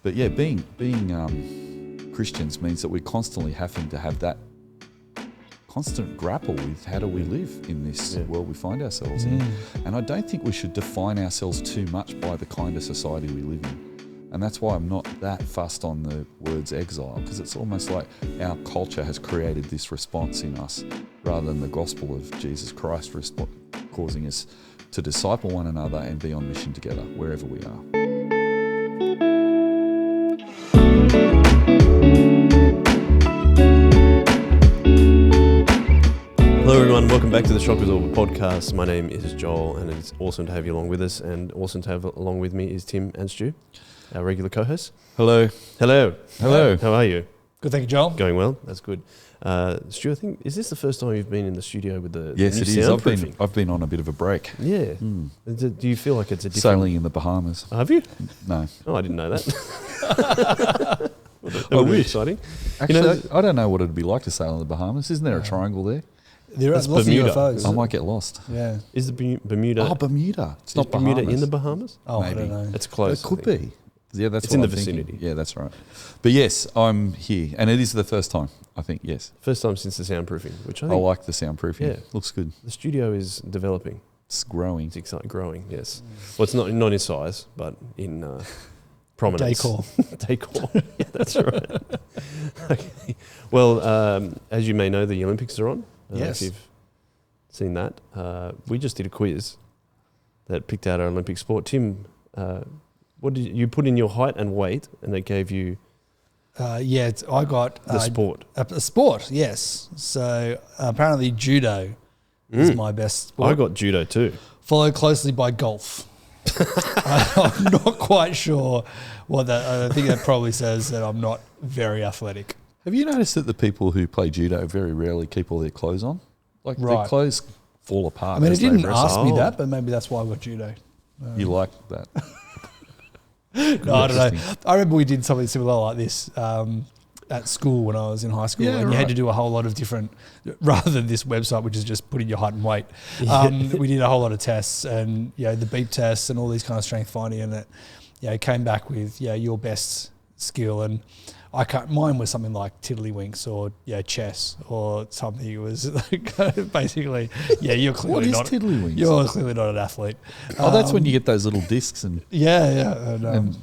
But yeah, being Christians means that we're constantly having to have that constant grapple with how do we live in this world we find ourselves in. And I don't think we should define ourselves too much by the kind of society we live in. And that's why I'm not that fussed on the words exile, because it's almost like our culture has created this response in us rather than the gospel of Jesus Christ causing us to disciple one another and be on mission together wherever we are. Hello everyone, welcome back to the Shock Absorber podcast. My name is Joel and it's awesome to have you along with us, and awesome to have along with me is Tim and Stu, our regular co-hosts. Hello. Hello. Hello. How are you? Good, thank you, Joel. Going well, that's good. Stu, I think, is this the first time you've been in the studio with the Yes, new it is. soundproofing? I've been on a bit of a break. Yeah. Do you feel like it's a different... Sailing in the Bahamas. Have you? No. Oh, I didn't know that. That would be exciting. Actually, I don't know what it'd be like to sail in the Bahamas. Isn't there a triangle there? There are That's lots Bermuda. of UFOs. I might get lost. Yeah. Is the Bermuda... Oh, Bermuda. It's is not Bermuda Bahamas. in the Bahamas? Oh, Maybe. I don't know. It's close. It could be. Yeah, that's It's what in I'm the thinking. vicinity. Yeah, that's right. But yes, I'm here. And it is the first time, I think, yes. First time since the soundproofing, which I I think like the soundproofing. Yeah. Looks good. the studio is developing. It's growing. It's exciting, growing, yes. Well, it's not in size, but in prominence. Decor. Decor. Yeah, that's right. Okay. Well, as you may know, the Olympics are on. Yes. If you've seen that. We just did a quiz that picked out our Olympic sport. Tim, what did you put in your height and weight, and it gave you I got the sport? a sport, yes. So apparently judo is my best sport. I got judo too. Followed closely by golf. I'm not quite sure what that... I think that probably says that I'm not very athletic. Have you noticed that the people who play judo very rarely keep all their clothes on? Like their Right. clothes fall apart. I mean, it as they didn't wrestle. ask me Oh. that, but maybe that's why I got judo. You like that? No, I don't know. Interesting. I remember we did something similar like this at school when I was in high school, Yeah, and you had right. to do a whole lot of different, rather than this website, which is just putting your height and weight. We did a whole lot of tests, and the beep tests and all these kind of strength finding, and it came back with your best skill, and mine was something like tiddlywinks or chess or something. It was basically you're clearly What is not tiddlywinks? You're clearly not an athlete. Oh, that's when you get those little discs and And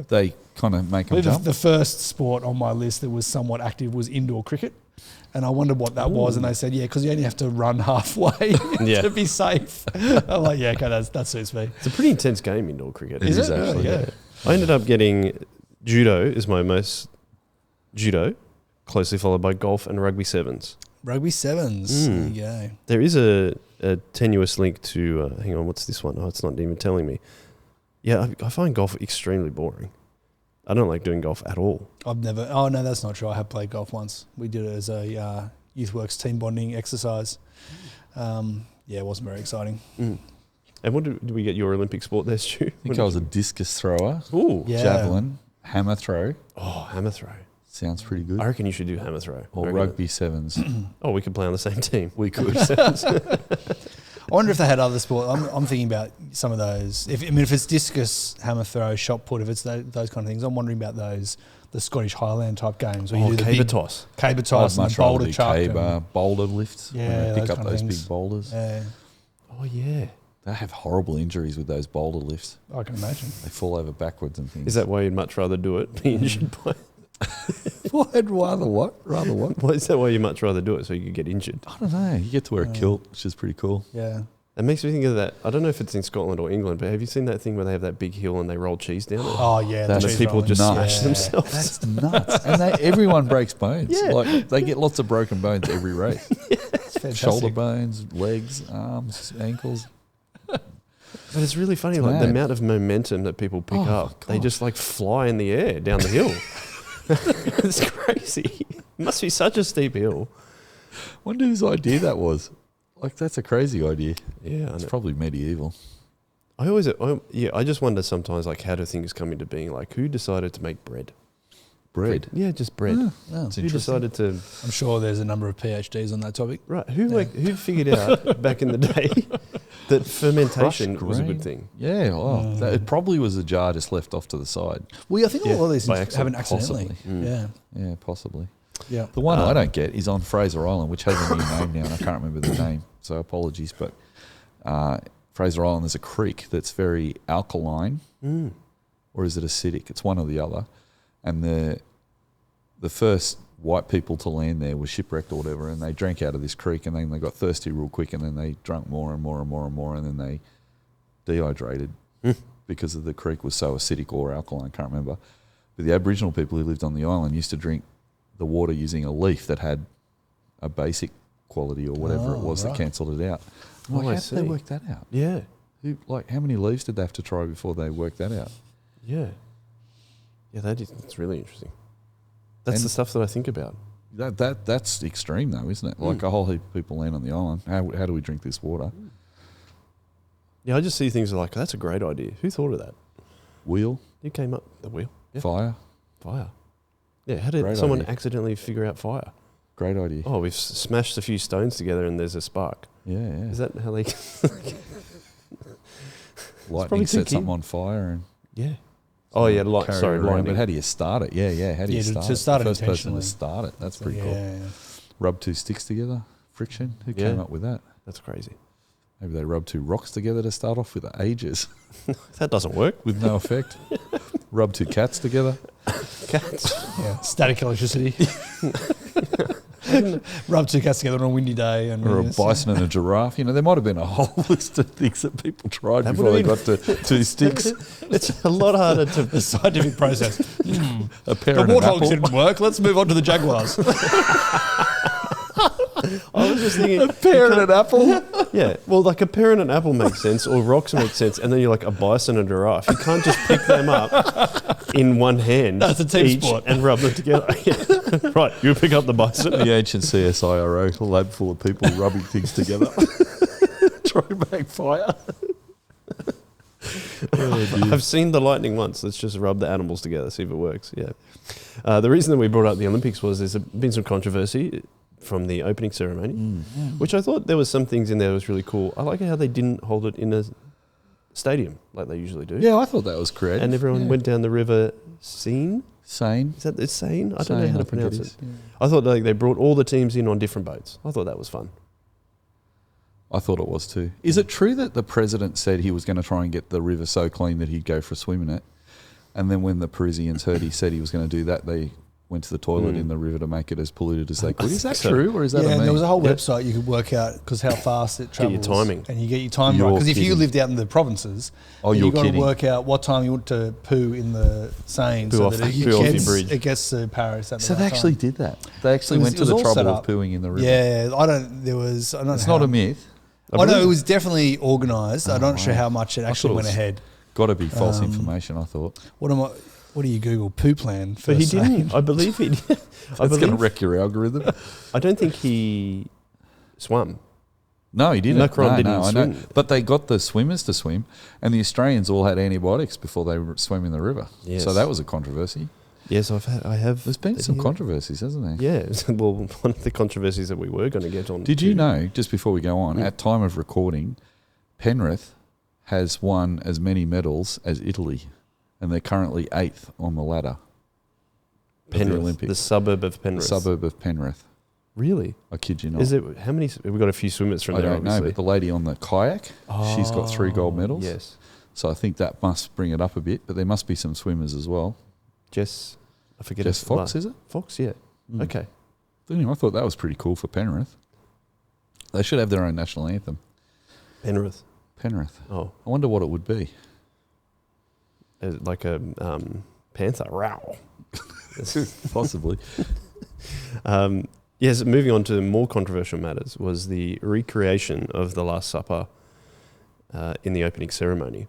they kind of make them the, jump. the first sport on my list that was somewhat active was indoor cricket. And I wondered what that was. And they said, because you only have to run halfway to be safe. I'm like, okay, that suits me. It's a pretty intense game, indoor cricket. It is it? actually. Yeah. I ended up getting judo is my most judo, closely followed by golf and rugby sevens. Rugby sevens. There you go. There is a tenuous link to, hang on, what's this one? Oh, it's not even telling me. Yeah, I find golf extremely boring. I don't like doing golf at all. I've never... Oh, no, that's not true. I have played golf once. We did it as a YouthWorks team bonding exercise. It wasn't very exciting. And what did we get your Olympic sport there, Stu? I think I was a discus thrower, Ooh. Yeah. javelin, hammer throw. Oh, hammer throw. Sounds pretty good. I reckon you should do hammer throw. Or I reckon rugby sevens. Oh, we could play on the same team. We could. I wonder if they had other sports. I'm thinking about some of those. If it's discus, hammer throw, shot put, if it's those kind of things, I'm wondering about those, the Scottish Highland type games where you do the caber big toss. caber I'd toss and much the rather boulder do chuck. caber, boulder lifts. Yeah, when they pick those up kind of those things. big boulders. Oh, yeah. They have horrible injuries with those boulder lifts. I can imagine. They fall over backwards and things. Is that why you'd much rather do it? Be injured by what? Rather what? Rather what? Why is that why you much rather do it so you could get injured? I don't know. You get to wear a kilt, which is pretty cool. Yeah. It makes me think of that. I don't know if it's in Scotland or England, but have you seen that thing where they have that big hill and they roll cheese down it? Oh, yeah. That's the And cheese people rolling. just nuts. smash Yeah. themselves. That's nuts. And everyone breaks bones. Yeah. Like they get lots of broken bones every race. It's fantastic. Shoulder bones, legs, arms, ankles. But it's really funny, It's like the mad. amount of momentum that people pick Oh, up. They gosh. just like fly in the air down the hill. It's crazy. It must be such a steep hill. Wonder whose idea that was. Like that's a crazy idea. Yeah, I It's know. probably medieval. I just wonder sometimes, like, how do things come into being? Like, who decided to make bread? Bread. Yeah, just bread. Oh, Oh, it's Who interesting. decided to... I'm sure there's a number of PhDs on that topic. Right, who figured out back in the day that fermentation Crushed was a grain. good thing. Yeah, it probably was a jar just left off to the side. Well, I think a lot of these by things happen accidentally. possibly. Yeah. Yeah, possibly. Yeah. The one I don't get is on Fraser Island, which has a new name now, and I can't remember the name, so apologies. But Fraser Island, there's a creek that's very alkaline, or is it acidic? It's one or the other. And the first white people to land there were shipwrecked or whatever, and they drank out of this creek, and then they got thirsty real quick, and then they drank more and more and more and more, and then they dehydrated because of the creek was so acidic or alkaline, can't remember. But the Aboriginal people who lived on the island used to drink the water using a leaf that had a basic quality or whatever it was that cancelled it out. Oh, How I did see. they work that out? Yeah. How many leaves did they have to try before they worked that out? Yeah. Yeah, that's really interesting. That's the stuff that I think about. That's extreme though, isn't it? Like a whole heap of people land on the island. How do we drink this water? Yeah, I just see things like, that's a great idea. Who thought of that? Wheel, Who came up the wheel? Yeah. fire, Yeah, how did Great someone idea. accidentally figure out fire? great idea. Oh, we've smashed a few stones together and there's a spark. Yeah. Is that how they... Lightning probably set too something keen. on fire and Yeah. Oh, yeah, carry sorry, it around. lightning. But how do you start it? Yeah. How do you Yeah, start to it? start it The first person to intentionally. start it. That's pretty cool. Yeah. Rub two sticks together, friction. Who came Yeah. up with that? That's crazy. Maybe they rubbed two rocks together to start off with ages That doesn't work. with no effect. Rub two cats together. Cats. Yeah. Static electricity. Rub two cats together on a windy day. And Or a yes. bison and a giraffe. You know, there might have been a whole list of things that people tried That before they would've got to two sticks. It's a lot harder to... The scientific process. A pear The and an warthogs apple. didn't work. Let's move on to the jaguars. I was just thinking... A pear and an apple. Yeah, well, like a pear and an apple makes sense, or rocks make sense, and then you're like a bison and a giraffe. You can't just pick them up in one hand. That's a team each sport. and rub them together. Yeah. Right, you pick up the bison. The ancient CSIRO lab full of people rubbing things together. Trying to make fire. I've seen the lightning once. Let's just rub the animals together, see if it works. Yeah. The reason that we brought up the Olympics was there's been some controversy from the opening ceremony, which I thought there was some things in there that was really cool. I like how they didn't hold it in a stadium like they usually do. Yeah, I thought that was creative. And everyone went down the river Seine. Seine. Is that it's Seine? I don't know how to pronounce it. Yeah. I thought like they brought all the teams in on different boats. I thought that was fun. I thought it was too. Is it true that the president said he was going to try and get the river so clean that he'd go for a swim in it? And then when the Parisians heard he said he was going to do that, they went to the toilet in the river to make it as polluted as they could. Is that so. true, or is that Yeah, a and myth? there was a whole Yeah. website you could work out because how fast it Get your travels. timing. And you get your time You're right. Because if you kidding. lived out in the provinces, Oh, then you're you've got to kidding. work out what time you want to poo in the Seine Poo so off- that poo off your gets, bridge. it gets to Paris at the So right they actually time. did that. They actually It was- went it to was the all set trouble of up. pooing in the river. Yeah, I don't know It's how. not a myth. I know it was definitely organised. I'm not sure wow. how much it I actually thought it went was- ahead. Got to be false information, I thought. What do you Google? Poo plan for But he Seine? didn't. I believe he. That's going to wreck your algorithm. I don't think he swam. No, he didn't. Macron didn't I know. swim. But they got the swimmers to swim, and the Australians all had antibiotics before they swam in the river. Yes. So that was a controversy. Yes, I have. There's been some Yeah. controversies, hasn't there? Yeah, well, one of the controversies that we were going to get on. Did you know, just before we go on, at time of recording, Penrith has won as many medals as Italy, and they're currently 8th on the ladder of the Penrith, Olympics. the suburb of The Penrith? suburb of Penrith. Really? I kid you not. Is it? How many? We've got a few swimmers from I there, don't know, obviously. but the lady on the kayak, she's got 3 gold medals. Yes. So I think that must bring it up a bit, but there must be some swimmers as well. Jess, I forget. Jess her Fox, la- is it? Fox, yeah. Mm. Okay. Anyway, I thought that was pretty cool for Penrith. They should have their own national anthem. Penrith. Penrith. Oh, I wonder what it would be. like a panther. Row. Possibly. Yes, moving on to more controversial matters was the recreation of the Last Supper in the opening ceremony.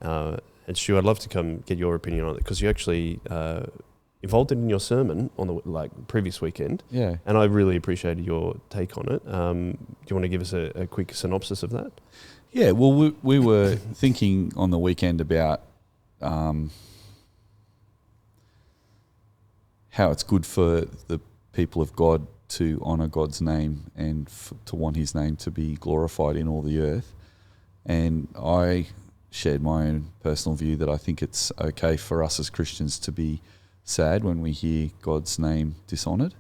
And Stu, I'd love to come get your opinion on it because you actually involved it in your sermon on the previous weekend, Yeah. and I really appreciated your take on it. Do you want to give us a quick synopsis of that? Yeah, well, we were thinking on the weekend about how it's good for the people of God to honour God's name and to want his name to be glorified in all the earth. And I shared my own personal view that I think it's okay for us as Christians to be sad when we hear God's name dishonoured,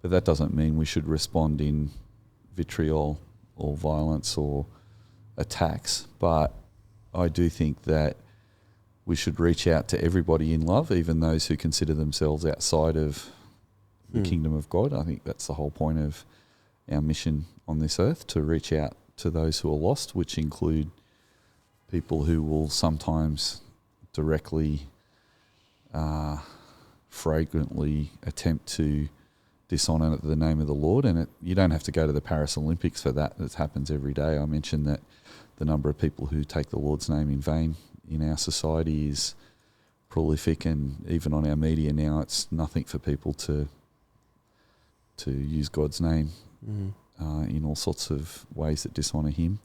but that doesn't mean we should respond in vitriol or violence or attacks. But I do think that we should reach out to everybody in love, even those who consider themselves outside of the kingdom of God. I think that's the whole point of our mission on this earth, to reach out to those who are lost, which include people who will sometimes directly, fragrantly attempt to dishonour the name of the Lord. And you don't have to go to the Paris Olympics for that. It happens every day. I mentioned that the number of people who take the Lord's name in vain in our society is prolific, and even on our media now, it's nothing for people to use God's name in all sorts of ways that dishonour him.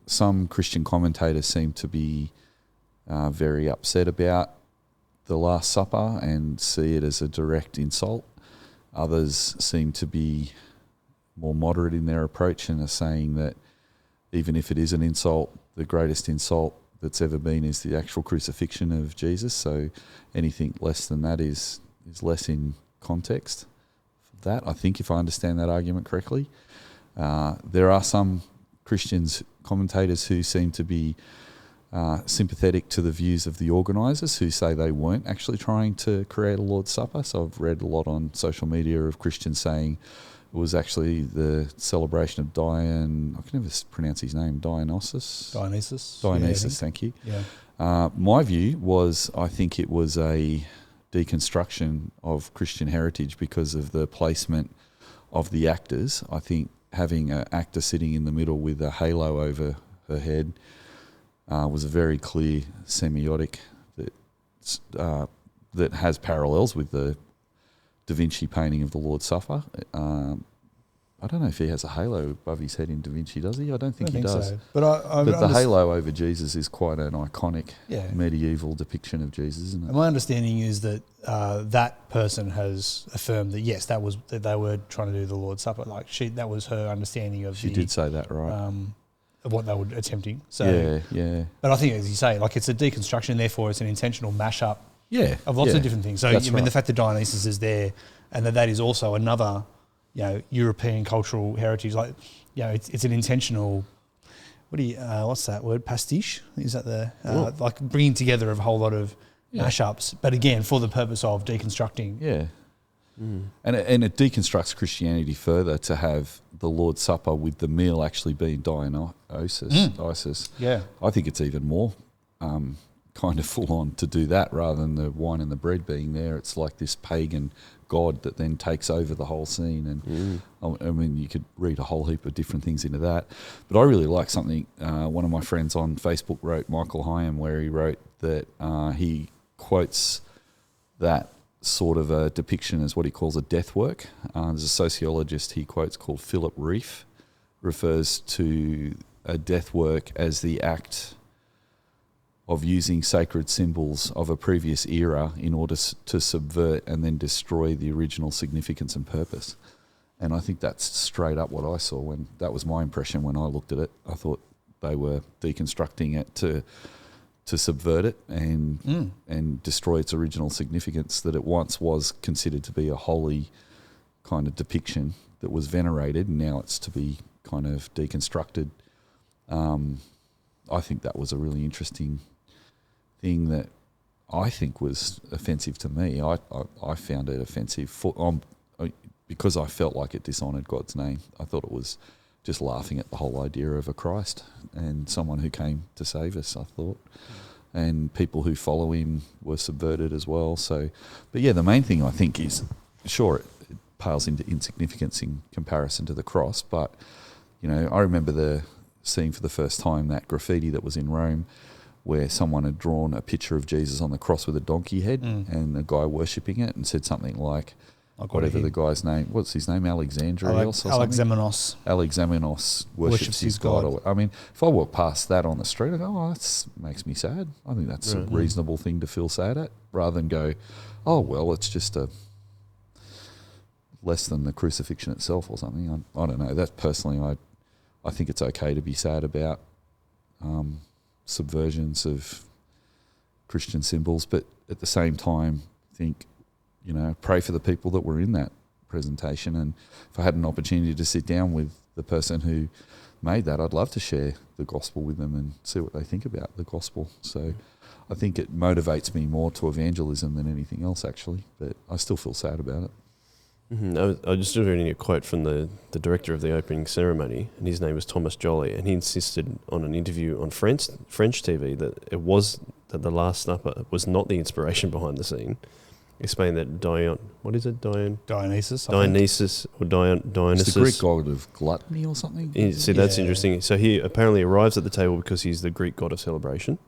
Some Christian commentators seem to be very upset about the Last Supper and see it as a direct insult. Others seem to be more moderate in their approach and are saying that even if it is an insult, the greatest insult that's ever been is the actual crucifixion of Jesus. So anything less than that is less in context. That, I think, if I understand that argument correctly. There are some Christians, commentators, who seem to be sympathetic to the views of the organisers, who say they weren't actually trying to create a Lord's Supper. So I've read a lot on social media of Christians saying it was actually the celebration of I can never pronounce his name, Dionysus, thank you. Yeah. My view was, I think it was a deconstruction of Christian heritage because of the placement of the actors. I think having an actor sitting in the middle with a halo over her head was a very clear semiotic that has parallels with the Da Vinci painting of the Lord's Supper. I don't know if he has a halo above his head in Da Vinci, does he? I don't think he does. So. But the halo over Jesus is quite an iconic medieval depiction of Jesus, isn't it? And my understanding is that that person has affirmed that yes, that they were trying to do the Lord's Supper. Like that was her understanding of. She did say that, right? Of what they were attempting. So yeah. But I think, as you say, like it's a deconstruction, therefore it's an intentional mashup. Yeah, of lots of different things. So That's I mean, the fact that Dionysus is there, and that is also another, European cultural heritage. Like, it's an intentional. What's that word? Pastiche? Is that the like bringing together of a whole lot of mashups? But again, for the purpose of deconstructing. Yeah. And it deconstructs Christianity further to have the Lord's Supper with the meal actually being Dionysus. Yeah. I think it's even more kind of full on to do that rather than the wine and the bread being there. It's like this pagan god that then takes over the whole scene. And I mean, you could read a whole heap of different things into that. But I really like something one of my friends on Facebook wrote, Michael Hyam, where he wrote that he quotes that sort of a depiction as what he calls a death work. There's a sociologist he quotes called Philip Reef, refers to a death work as the act of using sacred symbols of a previous era in order to subvert and then destroy the original significance and purpose. And I think that's straight up what I saw that was my impression when I looked at it. I thought they were deconstructing it to subvert it and destroy its original significance, that it once was considered to be a holy kind of depiction that was venerated, and now it's to be kind of deconstructed. I think that was a really interesting thing that I think was offensive to me. I found it offensive because I felt like it dishonoured God's name. I thought it was just laughing at the whole idea of a Christ and someone who came to save us, I thought. And people who follow him were subverted as well. So, but yeah, the main thing I think is, sure, it pales into insignificance in comparison to the cross, but, I remember seeing for the first time that graffiti that was in Rome where someone had drawn a picture of Jesus on the cross with a donkey head and a guy worshipping it and said something like, whatever the guy's name, what's his name, Alexandrios or Alexamenos. Alexamenos worships his God. I mean, if I walk past that on the street, I go, that makes me sad. I think that's a reasonable thing to feel sad at, rather than go, oh, well, it's just less than the crucifixion itself or something. I don't know. That personally, I think it's okay to be sad about subversions of Christian symbols, but at the same time, think, pray for the people that were in that presentation. And if I had an opportunity to sit down with the person who made that, I'd love to share the gospel with them and see what they think about the gospel. So I think it motivates me more to evangelism than anything else, actually, but I still feel sad about it. Mm-hmm. I was just reading a quote from the director of the opening ceremony, and his name was Thomas Jolly, and he insisted on an interview on French TV that the Last Supper was not the inspiration behind the scene. Explain that Dionysus or It's the Greek god of gluttony or something. That's interesting. So he apparently arrives at the table because he's the Greek god of celebration,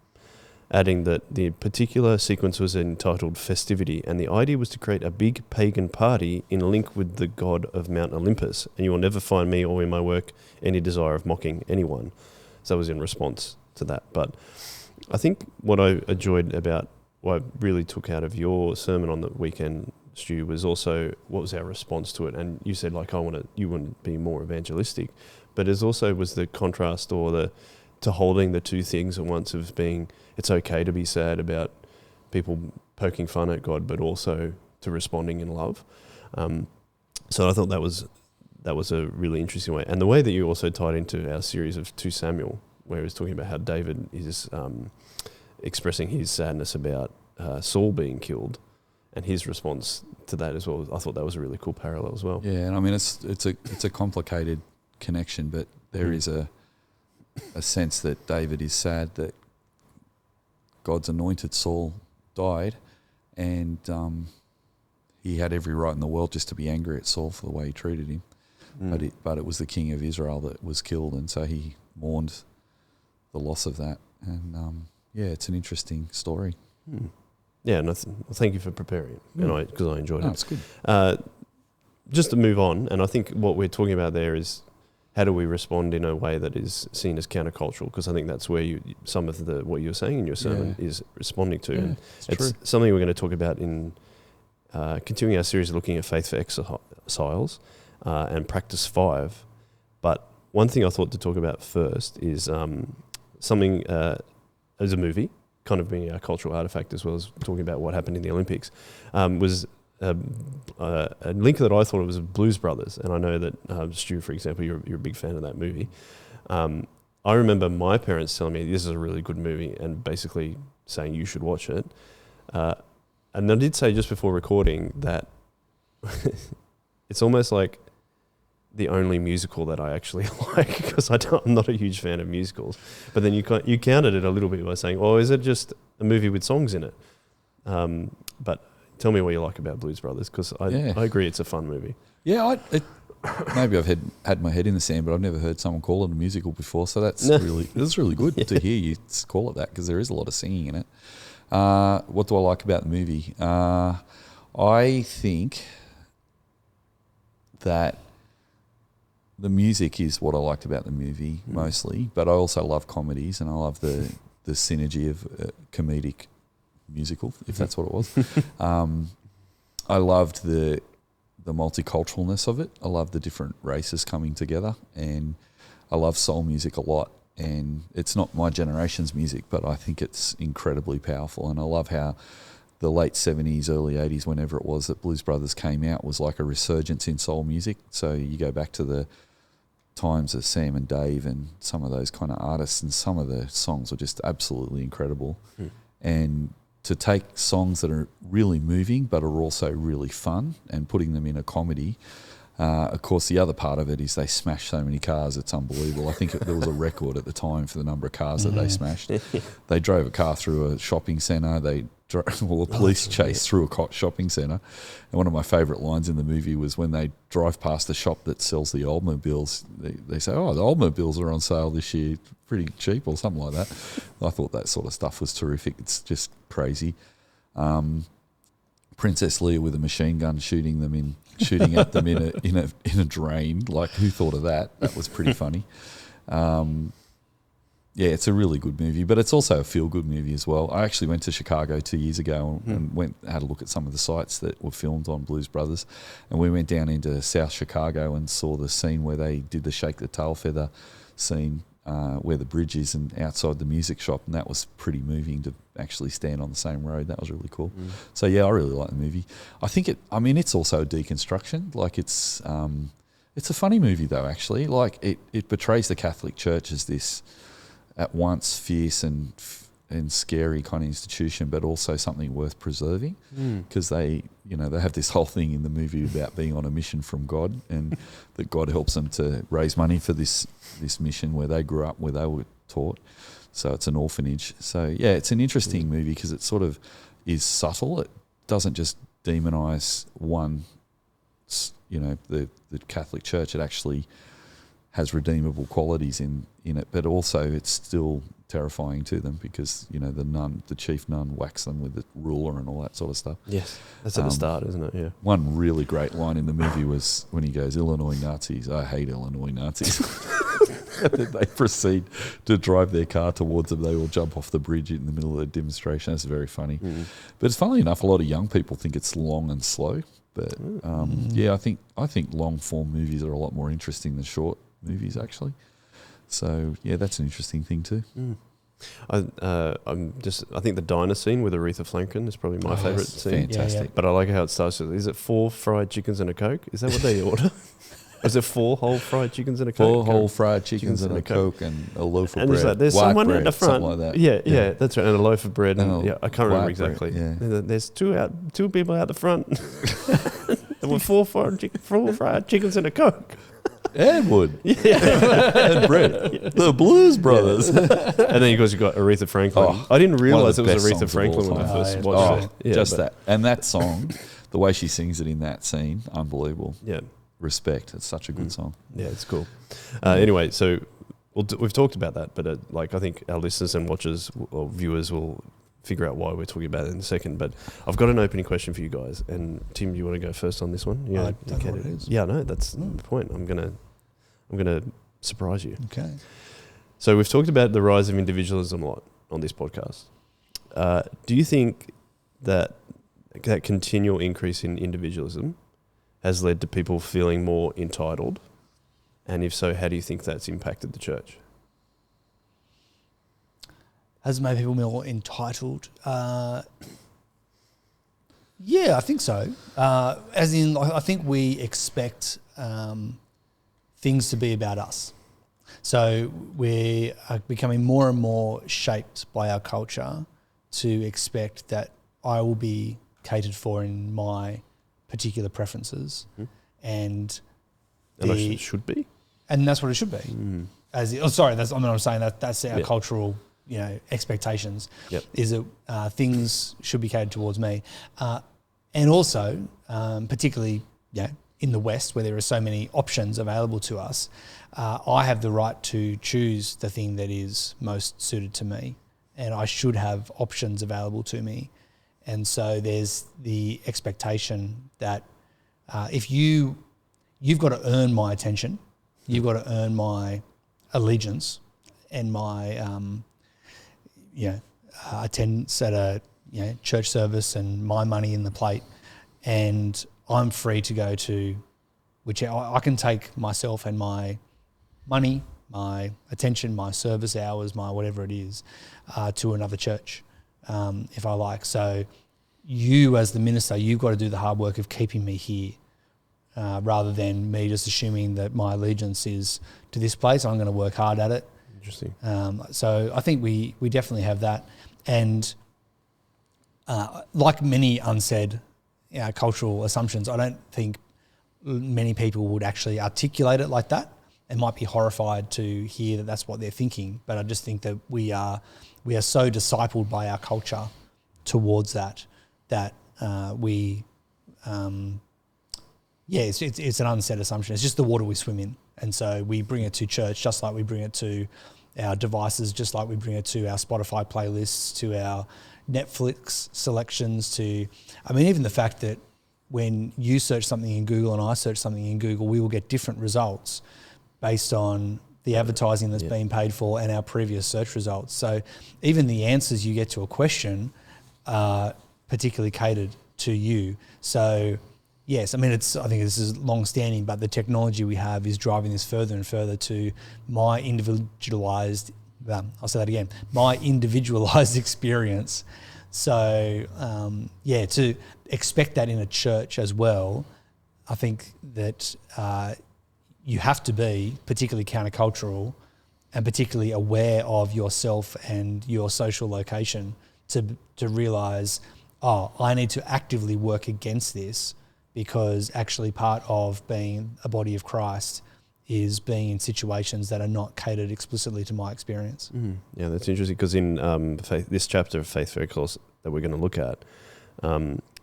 adding that the particular sequence was entitled Festivity, and the idea was to create a big pagan party in link with the god of Mount Olympus, and you will never find me or in my work any desire of mocking anyone. So that was in response to that. But I think what I enjoyed about what I really took out of your sermon on the weekend, Stu, was also what was our response to it. And you said, like, you want to be more evangelistic, but it also was the contrast to holding the two things at once of being, it's okay to be sad about people poking fun at God, but also to responding in love. So I thought that was a really interesting way. And the way that you also tied into our series of 2 Samuel, where he was talking about how David is expressing his sadness about Saul being killed, and his response to that as well. I thought that was a really cool parallel as well. Yeah, and I mean it's a complicated connection, but there is a sense that David is sad that God's anointed Saul died, and he had every right in the world just to be angry at Saul for the way he treated him. But it was the king of Israel that was killed, and so he mourned the loss of that. And it's an interesting story. Yeah, and thank you for preparing it, because I enjoyed it. It's good. Just to move on, and I think what we're talking about there is how do we respond in a way that is seen as countercultural? Because I think that's where some of what you're saying in your sermon is responding to. Yeah, and it's something we're going to talk about in continuing our series looking at Faith for Exiles and Practice 5. But one thing I thought to talk about first is something as a movie, kind of being a cultural artifact as well as talking about what happened in the Olympics, was a link that I thought it was Blues Brothers. And I know that, Stu, for example, you're a big fan of that movie. I remember my parents telling me this is a really good movie and basically saying you should watch it. And I did say just before recording that it's almost like the only musical that I actually like, because I'm not a huge fan of musicals. But then you countered it a little bit by saying, "Oh, is it just a movie with songs in it?" But tell me what you like about Blues Brothers, because I agree it's a fun movie. Yeah, maybe I've had my head in the sand, but I've never heard someone call it a musical before. So that's really good to hear you call it that, because there is a lot of singing in it. What do I like about the movie? I think that the music is what I liked about the movie mostly, but I also love comedies, and I love the synergy of a comedic musical, if that's what it was. I loved the multiculturalness of it. I love the different races coming together, and I love soul music a lot. And it's not my generation's music, but I think it's incredibly powerful. And I love how the late 70s, early 80s, whenever it was that Blues Brothers came out, was like a resurgence in soul music. So you go back to the times of Sam and Dave and some of those kind of artists, and some of the songs were just absolutely incredible. And to take songs that are really moving but are also really fun and putting them in a comedy. Of course, the other part of it is they smash so many cars, it's unbelievable. I think there was a record at the time for the number of cars that they smashed. They drove a car through a shopping centre. They a police chase through a shopping centre. And one of my favourite lines in the movie was when they drive past the shop that sells the Oldsmobiles, they say, "Oh, the Oldsmobiles are on sale this year, pretty cheap," or something like that. I thought that sort of stuff was terrific. It's just crazy. Princess Leia with a machine gun shooting at them in a drain. Like, who thought of that? That was pretty funny. Yeah, it's a really good movie, but it's also a feel-good movie as well. I actually went to Chicago 2 years ago and had a look at some of the sites that were filmed on Blues Brothers, and we went down into South Chicago and saw the scene where they did the shake the tail feather scene where the bridge is and outside the music shop, and that was pretty moving to actually stand on the same road. That was really cool. So yeah, I really like the movie. I think it's also a deconstruction. Like it's a funny movie though, actually. Like it portrays the Catholic Church as this at once fierce and scary kind of institution, but also something worth preserving, because they have this whole thing in the movie about being on a mission from God, and that God helps them to raise money for this mission where they grew up, where they were taught. So it's an orphanage. So yeah, it's an interesting movie because it sort of is subtle. It doesn't just demonize one, the Catholic Church. It actually has redeemable qualities in it, but also it's still terrifying to them because the chief nun whacks them with the ruler and all that sort of stuff. Yes, that's at the start, isn't it? Yeah. One really great line in the movie was when he goes, "Illinois Nazis, I hate Illinois Nazis." And then they proceed to drive their car towards them. They all jump off the bridge in the middle of the demonstration. That's very funny. But it's funnily enough, a lot of young people think it's long and slow. But yeah, I think long form movies are a lot more interesting than short movies actually. So yeah, that's an interesting thing too. I think the diner scene with Aretha Franklin is probably my favourite scene. Fantastic. Yeah. But I like how it starts with, is it 4 fried chickens and a Coke? Is that what they order? Or is it 4 whole fried chickens and a Coke? 4 whole fried chickens and a Coke and a loaf of and bread. Like, there's white someone bread, at the front. something like that. Yeah, that's right. And a loaf of bread. And I can't remember exactly. Bread, yeah. There's two people out the front with 4 fried chickens and a Coke. And wood. And bread. The Blues Brothers. And then, of course, you've got Aretha Franklin. I didn't realise it was Aretha Franklin when I first watched it. Yeah, just that. And that song, the way she sings it in that scene, unbelievable. Yeah. Respect. It's such a good song. Yeah, it's cool. Anyway, so we've talked about that, but I think our listeners and watchers or viewers will figure out why we're talking about it in a second. But I've got an opening question for you guys. And Tim, you want to go first on this one? Yeah, I don't know what it is. Yeah, no, that's the point. I'm gonna surprise you. Okay. So we've talked about the rise of individualism a lot on this podcast. Do you think that continual increase in individualism has led to people feeling more entitled? And if so, how do you think that's impacted the church? Has made people more entitled? Yeah, I think so. As in, I think we expect things to be about us. So we are becoming more and more shaped by our culture to expect that I will be catered for in my particular preferences, and it should be, and that's what it should be. I'm saying that's our cultural, expectations. Yep. Is that things should be catered towards me, and also particularly, in the West where there are so many options available to us, I have the right to choose the thing that is most suited to me, and I should have options available to me. And so there's the expectation that if you've got to earn my attention, you've got to earn my allegiance and my attendance at a church service and my money in the plate, and I'm free to go to which I can take myself and my money, my attention, my service hours, my whatever it is, to another church. If I like. So you as the minister, you've got to do the hard work of keeping me here, rather than me just assuming that my allegiance is to this place. I'm going to work hard at it. Interesting. So I think we definitely have that. And like many unsaid cultural assumptions, I don't think many people would actually articulate it like that and might be horrified to hear that that's what they're thinking. But I just think that we are so discipled by our culture towards that it's an unsaid assumption. It's just the water we swim in. And so we bring it to church just like we bring it to our devices, just like we bring it to our Spotify playlists, to our Netflix selections, even the fact that when you search something in Google and I search something in Google, we will get different results based on the advertising that's being paid for and our previous search results. So even the answers you get to a question are particularly catered to you. So, yes, I mean, I think this is long-standing, but the technology we have is driving this further and further to my individualized experience. So, to expect that in a church as well, I think that you have to be particularly countercultural and particularly aware of yourself and your social location to realise, I need to actively work against this, because actually part of being a body of Christ is being in situations that are not catered explicitly to my experience. Yeah, that's interesting, because in this chapter of Faith Fair course that we're going to look at,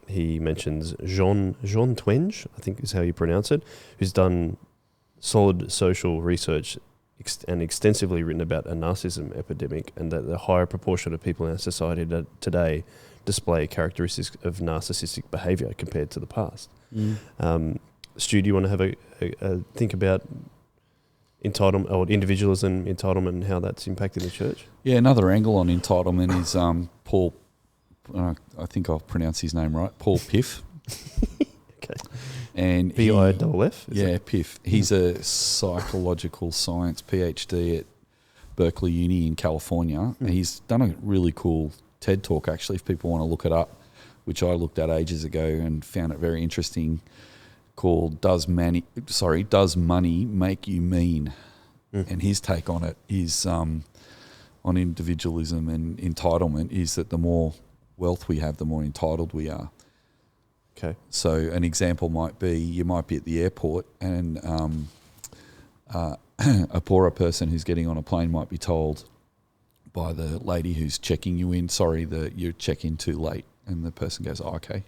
he mentions Jean Twenge, I think is how you pronounce it, who's done solid social research and extensively written about a narcissism epidemic, and that the higher proportion of people in our society today display characteristics of narcissistic behaviour compared to the past. Stu, do you want to have a think about entitlement or individualism, entitlement, and how that's impacting the church? Yeah, another angle on entitlement is Paul, I think I'll pronounce his name right, Paul Piff. Okay. And Piff? Yeah, Piff. He's a psychological science PhD at Berkeley Uni in California. He's done a really cool TED Talk, actually, if people want to look it up, which I looked at ages ago and found it very interesting, called Does Money Make You Mean? And his take on it is on individualism and entitlement is that the more wealth we have, the more entitled we are. Okay. So an example might be, you might be at the airport and a poorer person who's getting on a plane might be told by the lady who's checking you in, sorry, you check in too late. And the person goes, okay,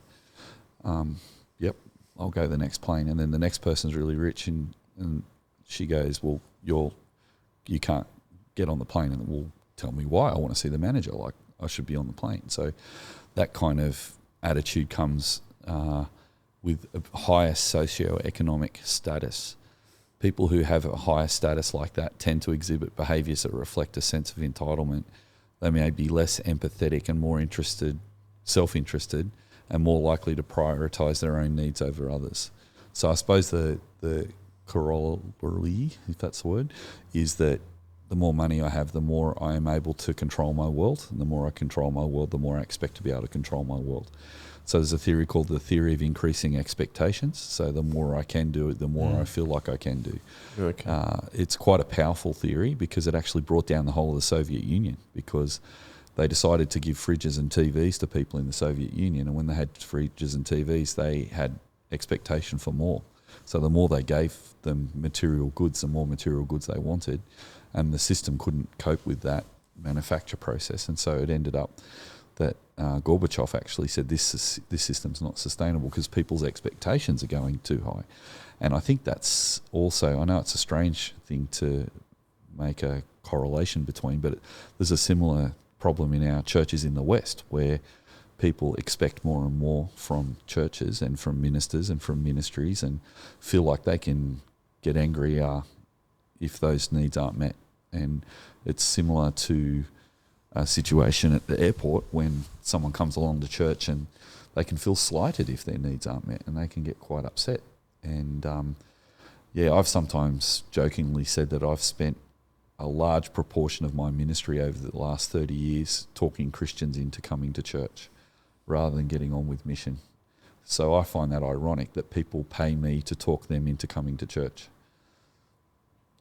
yep, I'll go to the next plane. And then the next person's really rich and she goes, well, you can't get on the plane. And well, tell me why. I want to see the manager. Like, I should be on the plane. So that kind of attitude comes with a higher socioeconomic status. People who have a higher status like that tend to exhibit behaviours that reflect a sense of entitlement. They may be less empathetic and more self-interested, and more likely to prioritise their own needs over others. So I suppose the corollary, if that's the word, is that the more money I have, the more I am able to control my world. And the more I control my world, the more I expect to be able to control my world. So there's a theory called the theory of increasing expectations. So the more I can do it, the more I feel like I can do. Okay. It's quite a powerful theory because it actually brought down the whole of the Soviet Union, because they decided to give fridges and TVs to people in the Soviet Union. And when they had fridges and TVs, they had expectation for more. So the more they gave them material goods, the more material goods they wanted. And the system couldn't cope with that manufacture process. And so it ended up that Gorbachev actually said this system's not sustainable because people's expectations are going too high. And I think that's also, I know it's a strange thing to make a correlation between, but there's a similar problem in our churches in the West where people expect more and more from churches and from ministers and from ministries and feel like they can get angry if those needs aren't met. And it's similar to a situation at the airport when someone comes along to church and they can feel slighted if their needs aren't met and they can get quite upset. And I've sometimes jokingly said that I've spent a large proportion of my ministry over the last 30 years talking Christians into coming to church rather than getting on with mission. So I find that ironic that people pay me to talk them into coming to church.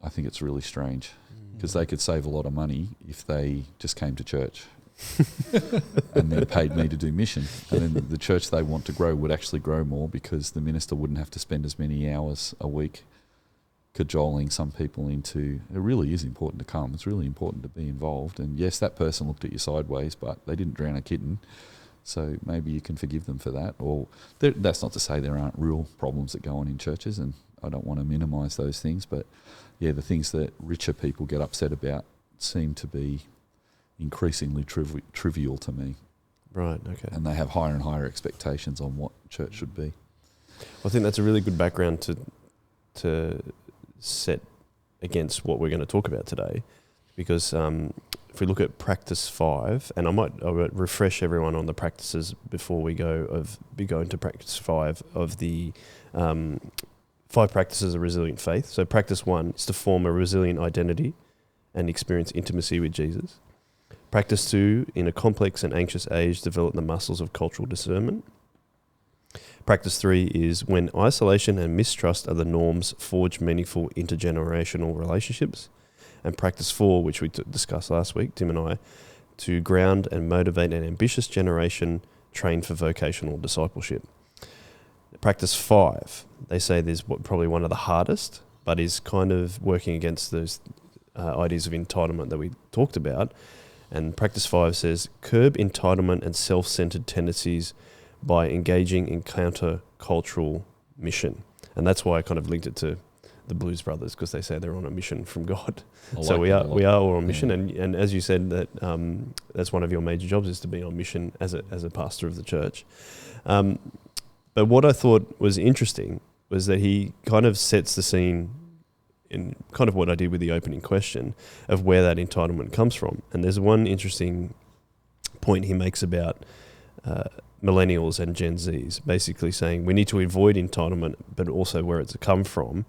I think it's really strange because they could save a lot of money if they just came to church and then paid me to do mission. And then the church they want to grow would actually grow more because the minister wouldn't have to spend as many hours a week cajoling some people into, it really is important to come. It's really important to be involved. And yes, that person looked at you sideways, but they didn't drown a kitten. So maybe you can forgive them for that. Or that's not to say there aren't real problems that go on in churches, and I don't want to minimise those things. But yeah, the things that richer people get upset about seem to be increasingly trivial to me. Right, okay. And they have higher and higher expectations on what church should be. I think that's a really good background to set against what we're going to talk about today, because if we look at practice 5, and I might refresh everyone on the practices before we go into practice 5 of the 5 practices of resilient faith. So practice 1 is to form a resilient identity and experience intimacy with Jesus. Practice 2, in a complex and anxious age, develop the muscles of cultural discernment. Practice 3 is when isolation and mistrust are the norms, forge meaningful intergenerational relationships. And practice 4, which we discussed last week, Tim and I, to ground and motivate an ambitious generation trained for vocational discipleship. Practice 5, they say there's probably one of the hardest, but is kind of working against those ideas of entitlement that we talked about. And practice 5 says, curb entitlement and self-centered tendencies by engaging in counter-cultural mission. And that's why I kind of linked it to the Blues Brothers, because they say they're on a mission from God. So we are all on mission. And as you said, that that's one of your major jobs, is to be on mission as a pastor of the church. But what I thought was interesting was that he kind of sets the scene in kind of what I did with the opening question of where that entitlement comes from. And there's one interesting point he makes about millennials and Gen Zs, basically saying we need to avoid entitlement, but also where it's come from.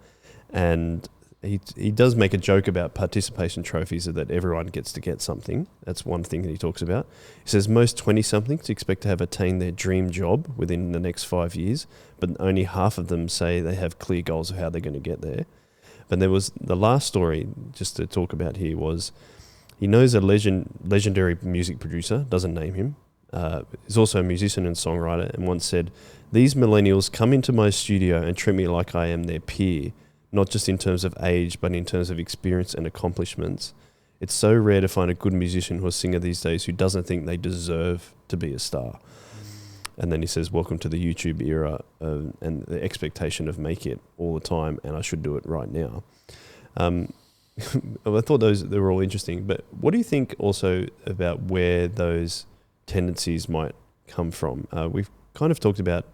And he does make a joke about participation trophies, that everyone gets to get something. That's one thing that he talks about. He says most 20-somethings expect to have attained their dream job within the next 5 years, but only half of them say they have clear goals of how they're going to get there. But there was the last story, just to talk about here, was he knows a legendary music producer, doesn't name him, is also a musician and songwriter, and once said, "These millennials come into my studio and treat me like I am their peer, not just in terms of age, but in terms of experience and accomplishments. It's so rare to find a good musician or singer these days who doesn't think they deserve to be a star." And then he says, welcome to the YouTube era and the expectation of make it all the time, and I should do it right now. I thought they were all interesting, but what do you think also about where those tendencies might come from? We've kind of talked about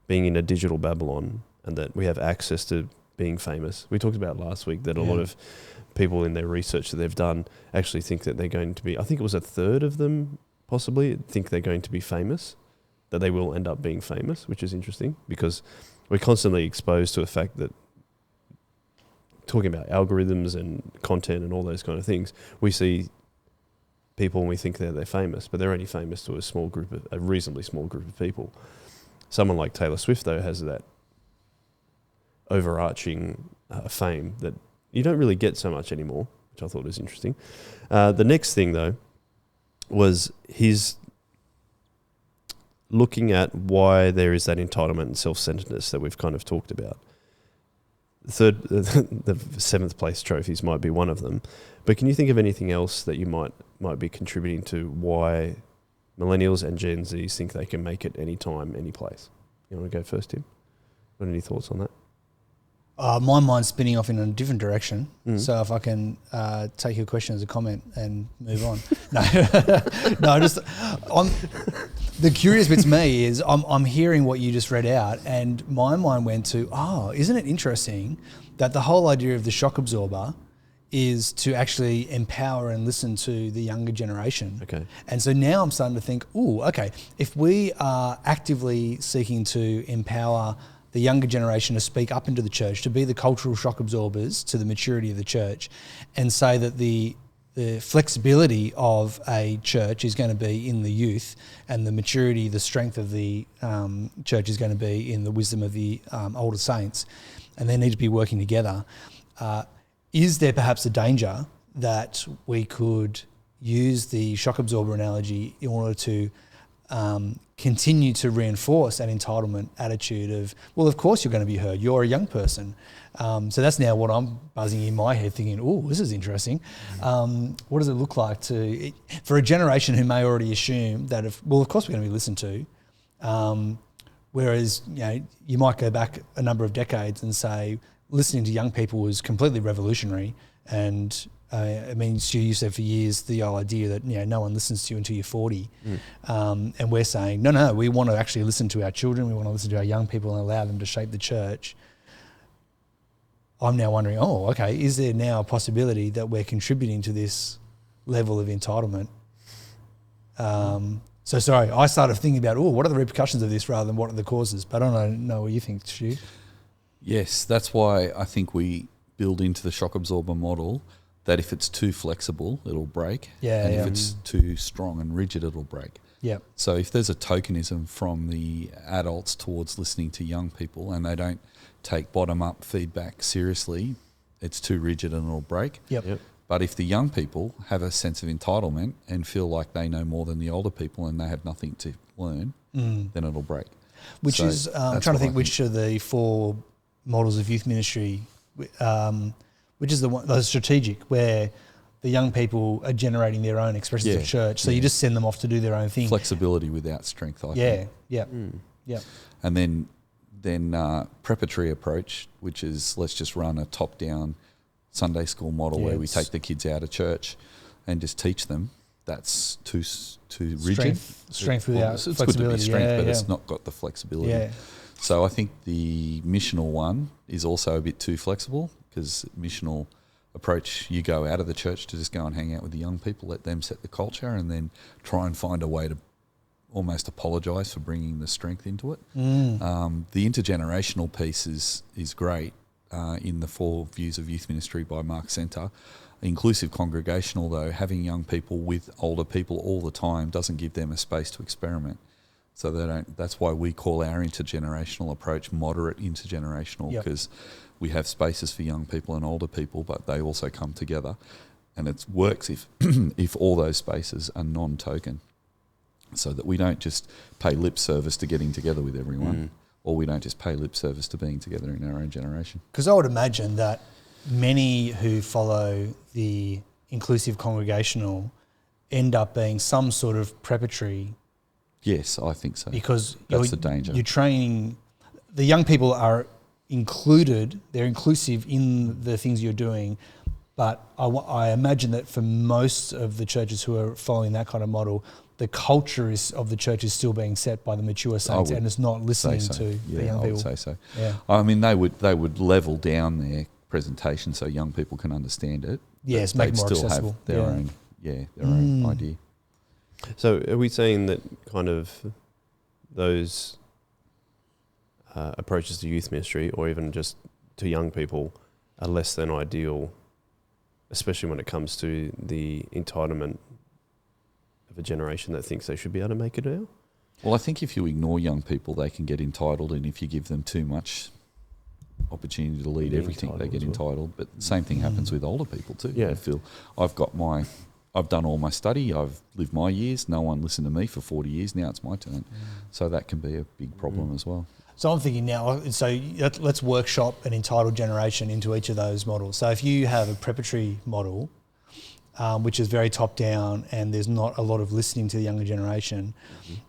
being in a digital Babylon and that we have access to being famous. We talked about last week that a lot of people in their research that they've done actually think that they're going to be, I think it was a third of them possibly think they're going to be famous, that they will end up being famous, which is interesting because we're constantly exposed to the fact that, talking about algorithms and content and all those kind of things, we see people and we think they're famous, but they're only famous to a reasonably small group of people. Someone like Taylor Swift, though, has that overarching fame that you don't really get so much anymore, which I thought was interesting. The next thing, though, was his looking at why there is that entitlement and self-centeredness that we've kind of talked about. The 7th place trophies might be one of them, but can you think of anything else that you might be contributing to why millennials and Gen Zs think they can make it any time, any place? You want to go first, Tim? Got any thoughts on that? My mind's spinning off in a different direction. So if I can take your question as a comment and move on. The curious bit to me is I'm hearing what you just read out, and my mind went to, isn't it interesting that the whole idea of the shock absorber is to actually empower and listen to the younger generation. Okay. And so now I'm starting to think, if we are actively seeking to empower the younger generation to speak up into the church, to be the cultural shock absorbers to the maturity of the church, and say that the flexibility of a church is going to be in the youth, and the maturity, the strength of the church is going to be in the wisdom of the older saints, and they need to be working together. Is there perhaps a danger that we could use the shock absorber analogy in order to continue to reinforce that entitlement attitude of, well, of course you're going to be heard. You're a young person. So that's now what I'm buzzing in my head thinking, this is interesting. What does it look like for a generation who may already assume that of course we're going to be listened to. Whereas, you might go back a number of decades and say listening to young people was completely revolutionary. And Stu, you said for years the idea that no one listens to you until you're 40, and we're saying no, we want to actually listen to our children, we want to listen to our young people and allow them to shape the church. I'm now wondering, is there now a possibility that we're contributing to this level of entitlement. So sorry, I started thinking about, what are the repercussions of this rather than what are the causes? But I don't know what you think, Stu. Yes, that's why I think we build into the shock absorber model that if it's too flexible, it'll break. Yeah, and yeah. if it's too strong and rigid, it'll break. Yeah. So if there's a tokenism from the adults towards listening to young people and they don't take bottom-up feedback seriously, it's too rigid and it'll break. Yep. But if the young people have a sense of entitlement and feel like they know more than the older people and they have nothing to learn, then it'll break. Which So is, I'm that's trying to what I think which are the 4 models of youth ministry, which is the strategic, where the young people are generating their own expressions of church. So you just send them off to do their own thing. Flexibility without strength, I think. Yeah. And then preparatory approach, which is let's just run a top-down Sunday school model where we take the kids out of church and just teach them. That's too rigid. Strength without it's flexibility. good to be strength, but yeah. it's not got the flexibility. Yeah. So I think the missional one is also a bit too flexible, because missional approach, you go out of the church to just go and hang out with the young people, let them set the culture, and then try and find a way to almost apologise for bringing the strength into it. The intergenerational piece is great in the 4 Views of Youth Ministry by Mark Center. Inclusive congregational, though, having young people with older people all the time doesn't give them a space to experiment. So they don't. That's why we call our intergenerational approach moderate intergenerational, because we have spaces for young people and older people, but they also come together, and it works if if all those spaces are non-token, so that we don't just pay lip service to getting together with everyone, or we don't just pay lip service to being together in our own generation. Because I would imagine that many who follow the inclusive congregational end up being some sort of preparatory. Yes, I think so. Because that's the danger. You're training, the young people are included, they're inclusive in the things you're doing, but I imagine that for most of the churches who are following that kind of model, the culture of the church is still being set by the mature saints, and it's not listening to the young people. I would say so. Yeah. I mean, they would level down their presentation so young people can understand it. Yes, make it more still accessible. have their own idea. So are we saying that kind of those approaches to youth ministry, or even just to young people, are less than ideal, especially when it comes to the entitlement of a generation that thinks they should be able to make it now? Well, I think if you ignore young people, they can get entitled, and if you give them too much opportunity to lead everything, they get entitled. But the same thing happens with older people too. Yeah. They feel, I've done all my study, I've lived my years, no one listened to me for 40 years, now it's my turn. So that can be a big problem as well. So I'm thinking now, let's workshop an entitled generation into each of those models. So if you have a preparatory model, which is very top down and there's not a lot of listening to the younger generation,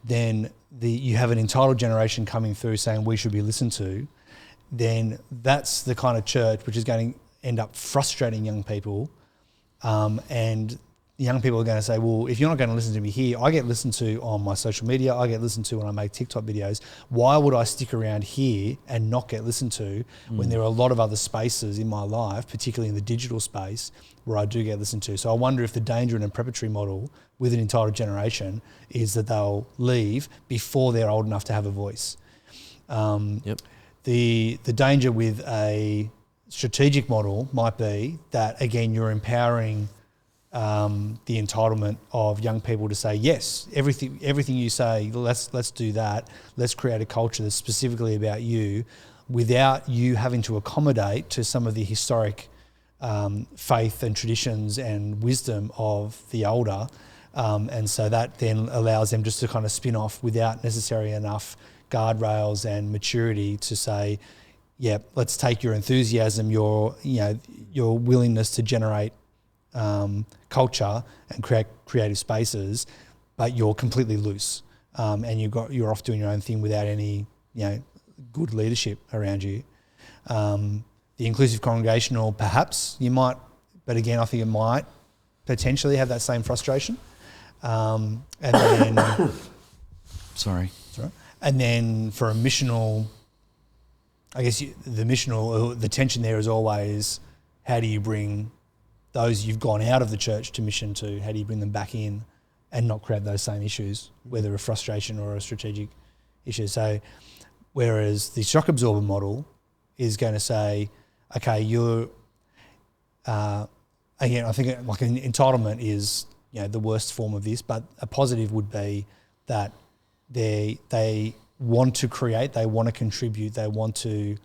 then you have an entitled generation coming through saying we should be listened to, then that's the kind of church which is going to end up frustrating young people, and young people are going to say, well, if you're not going to listen to me here, I get listened to on my social media, I get listened to when I make TikTok videos. Why would I stick around here and not get listened to when there are a lot of other spaces in my life, particularly in the digital space, where I do get listened to? So I wonder if the danger in a preparatory model with an entitled generation is that they'll leave before they're old enough to have a voice. The danger with a strategic model might be that, again, you're empowering the entitlement of young people to say, yes, everything you say, let's do that. Let's create a culture that's specifically about you, without you having to accommodate to some of the historic faith and traditions and wisdom of the older. And so that then allows them just to kind of spin off without necessarily enough guardrails and maturity to say, yeah, let's take your enthusiasm, your willingness to generate culture and create creative spaces, but you're completely loose, and you're off doing your own thing without any good leadership around you. The inclusive congregational, perhaps you might, but again, I think it might potentially have that same frustration. And then, Sorry. And then for a missional, I guess the tension there is always, how do you bring those you've gone out of the church to mission to, how do you bring them back in and not create those same issues, whether a frustration or a strategic issue? So whereas the shock absorber model is going to say, okay, you're, again, I think like an entitlement is, you know, the worst form of this, but a positive would be that they want to create, they want to contribute, they want to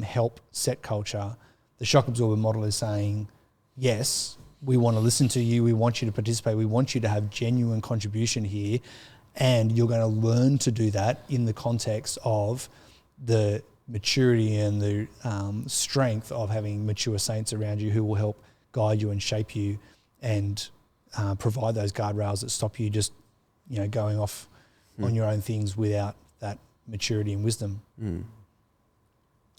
help set culture. The shock absorber model is saying, yes, we want to listen to you, we want you to participate, we want you to have genuine contribution here, and you're going to learn to do that in the context of the maturity and the strength of having mature saints around you who will help guide you and shape you and provide those guardrails that stop you just, you know, going off on your own things without that maturity and wisdom.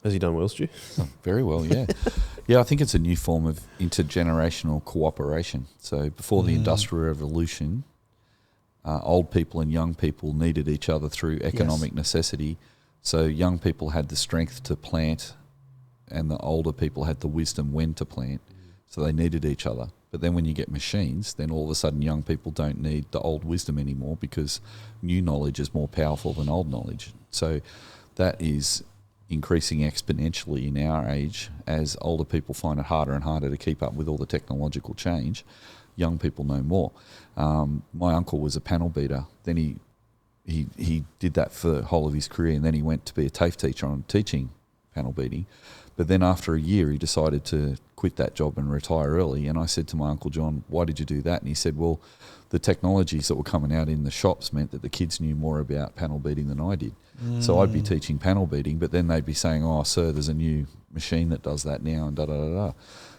Has he done well, Stu? Oh, very well, yeah. Yeah, I think it's a new form of intergenerational cooperation. So before the Industrial Revolution, old people and young people needed each other through economic necessity. So young people had the strength to plant and the older people had the wisdom when to plant. So they needed each other. But then when you get machines, then all of a sudden young people don't need the old wisdom anymore because new knowledge is more powerful than old knowledge. So that is increasing exponentially in our age as older people find it harder and harder to keep up with all the technological change. Young people know more. My uncle was a panel beater. Then he did that for the whole of his career, and then he went to be a TAFE teacher on teaching panel beating. But then after a year, he decided to quit that job and retire early. And I said to my Uncle John, why did you do that? And he said, well, the technologies that were coming out in the shops meant that the kids knew more about panel beating than I did. So I'd be teaching panel beating, but then they'd be saying, oh, sir, there's a new machine that does that now, and da-da-da-da.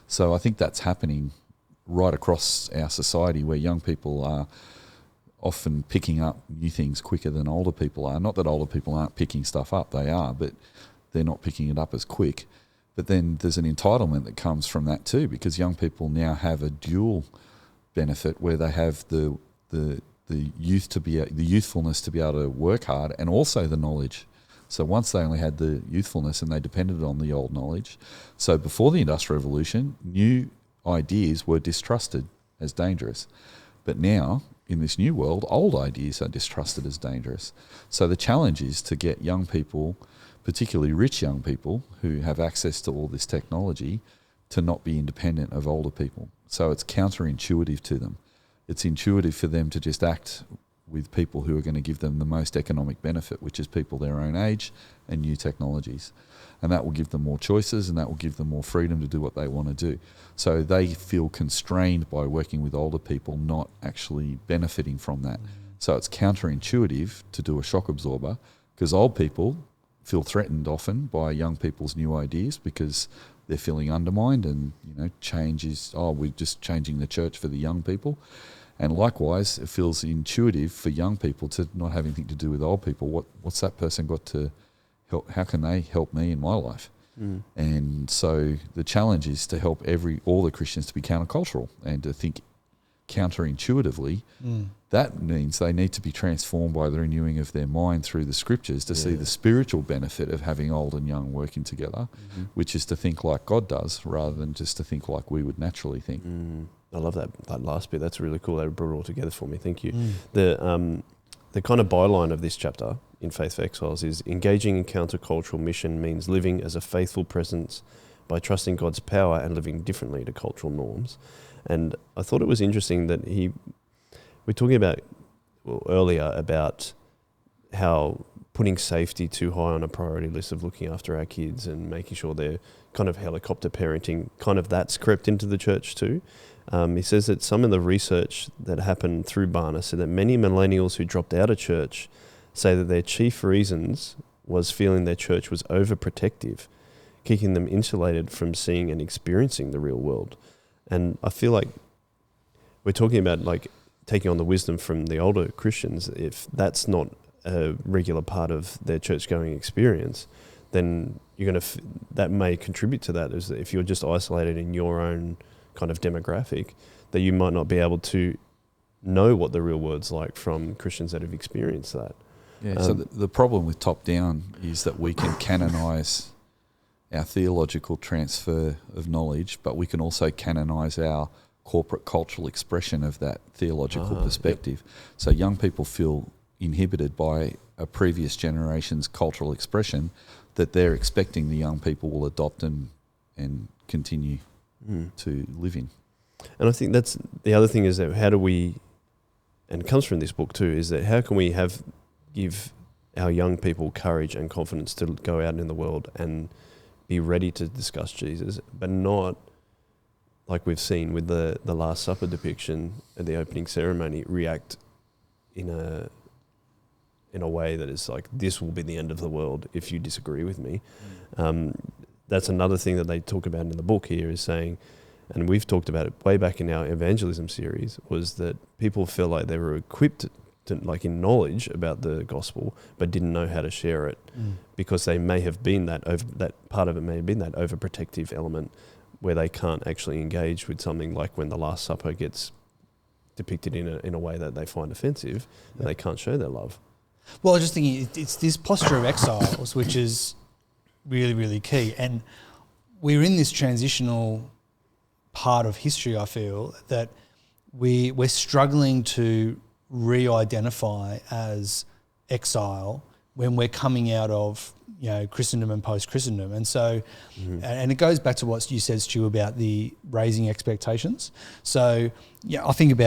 So I think that's happening right across our society where young people are often picking up new things quicker than older people are. Not that older people aren't picking stuff up, they are, but they're not picking it up as quick. But then there's an entitlement that comes from that too, because young people now have a dual benefit where they have the youthfulness to be able to work hard and also the knowledge. So once they only had the youthfulness and they depended on the old knowledge. So before the Industrial Revolution, new ideas were distrusted as dangerous. But now, in this new world, old ideas are distrusted as dangerous. So the challenge is to get young people, particularly rich young people who have access to all this technology, to not be independent of older people. So it's counterintuitive to them. It's intuitive for them to just act with people who are going to give them the most economic benefit, which is people their own age and new technologies. And that will give them more choices and that will give them more freedom to do what they want to do. So they feel constrained by working with older people, not actually benefiting from that. So it's counterintuitive to do a shock absorber because old people feel threatened often by young people's new ideas because they're feeling undermined and, you know, change is, we're just changing the church for the young people. And likewise, it feels intuitive for young people to not have anything to do with old people. What's that person got to help? How can they help me in my life? And so the challenge is to help all the Christians to be countercultural and to think counterintuitively. That means they need to be transformed by the renewing of their mind through the scriptures to see the spiritual benefit of having old and young working together, which is to think like God does rather than just to think like we would naturally think. I love that last bit. That's really cool. They brought it all together for me. Thank you. The kind of byline of this chapter in Faith for Exiles is engaging in countercultural mission means living as a faithful presence by trusting God's power and living differently to cultural norms. And I thought it was interesting that we're talking about earlier about how putting safety too high on a priority list of looking after our kids and making sure they're kind of helicopter parenting, kind of that's crept into the church too. He says that some of the research that happened through Barna said that many millennials who dropped out of church say that their chief reasons was feeling their church was overprotective, keeping them insulated from seeing and experiencing the real world. And I feel like we're talking about like taking on the wisdom from the older Christians. If that's not a regular part of their church-going experience, then you're going to that may contribute to that. Is that if you're just isolated in your own kind of demographic, that you might not be able to know what the real world's like from Christians that have experienced that. Yeah. So the problem with top down is that we can canonize our theological transfer of knowledge, but we can also canonize our corporate cultural expression of that theological perspective. Yep. So young people feel inhibited by a previous generation's cultural expression that they're expecting the young people will adopt and continue to live in. And I think that's the other thing, is that how do we, and it comes from this book too, is that how can we give our young people courage and confidence to go out in the world and be ready to discuss Jesus, but not, like we've seen with the Last Supper depiction at the opening ceremony, react in a way that is like, this will be the end of the world if you disagree with me. That's another thing that they talk about in the book here, is saying, and we've talked about it way back in our evangelism series, was that people feel like they were equipped to, like, in knowledge about the gospel, but didn't know how to share it, because they may have been that part of it may have been that overprotective element where they can't actually engage with something like when the Last Supper gets depicted in a way that they find offensive, and they can't show their love. Well, I was just thinking, it's this posture of exiles, which is really, really key. And we're in this transitional part of history, I feel, that we're struggling to re-identify as exile when we're coming out of, Christendom and post-Christendom. And so, and it goes back to what you said, Stu, about the raising expectations. So, I think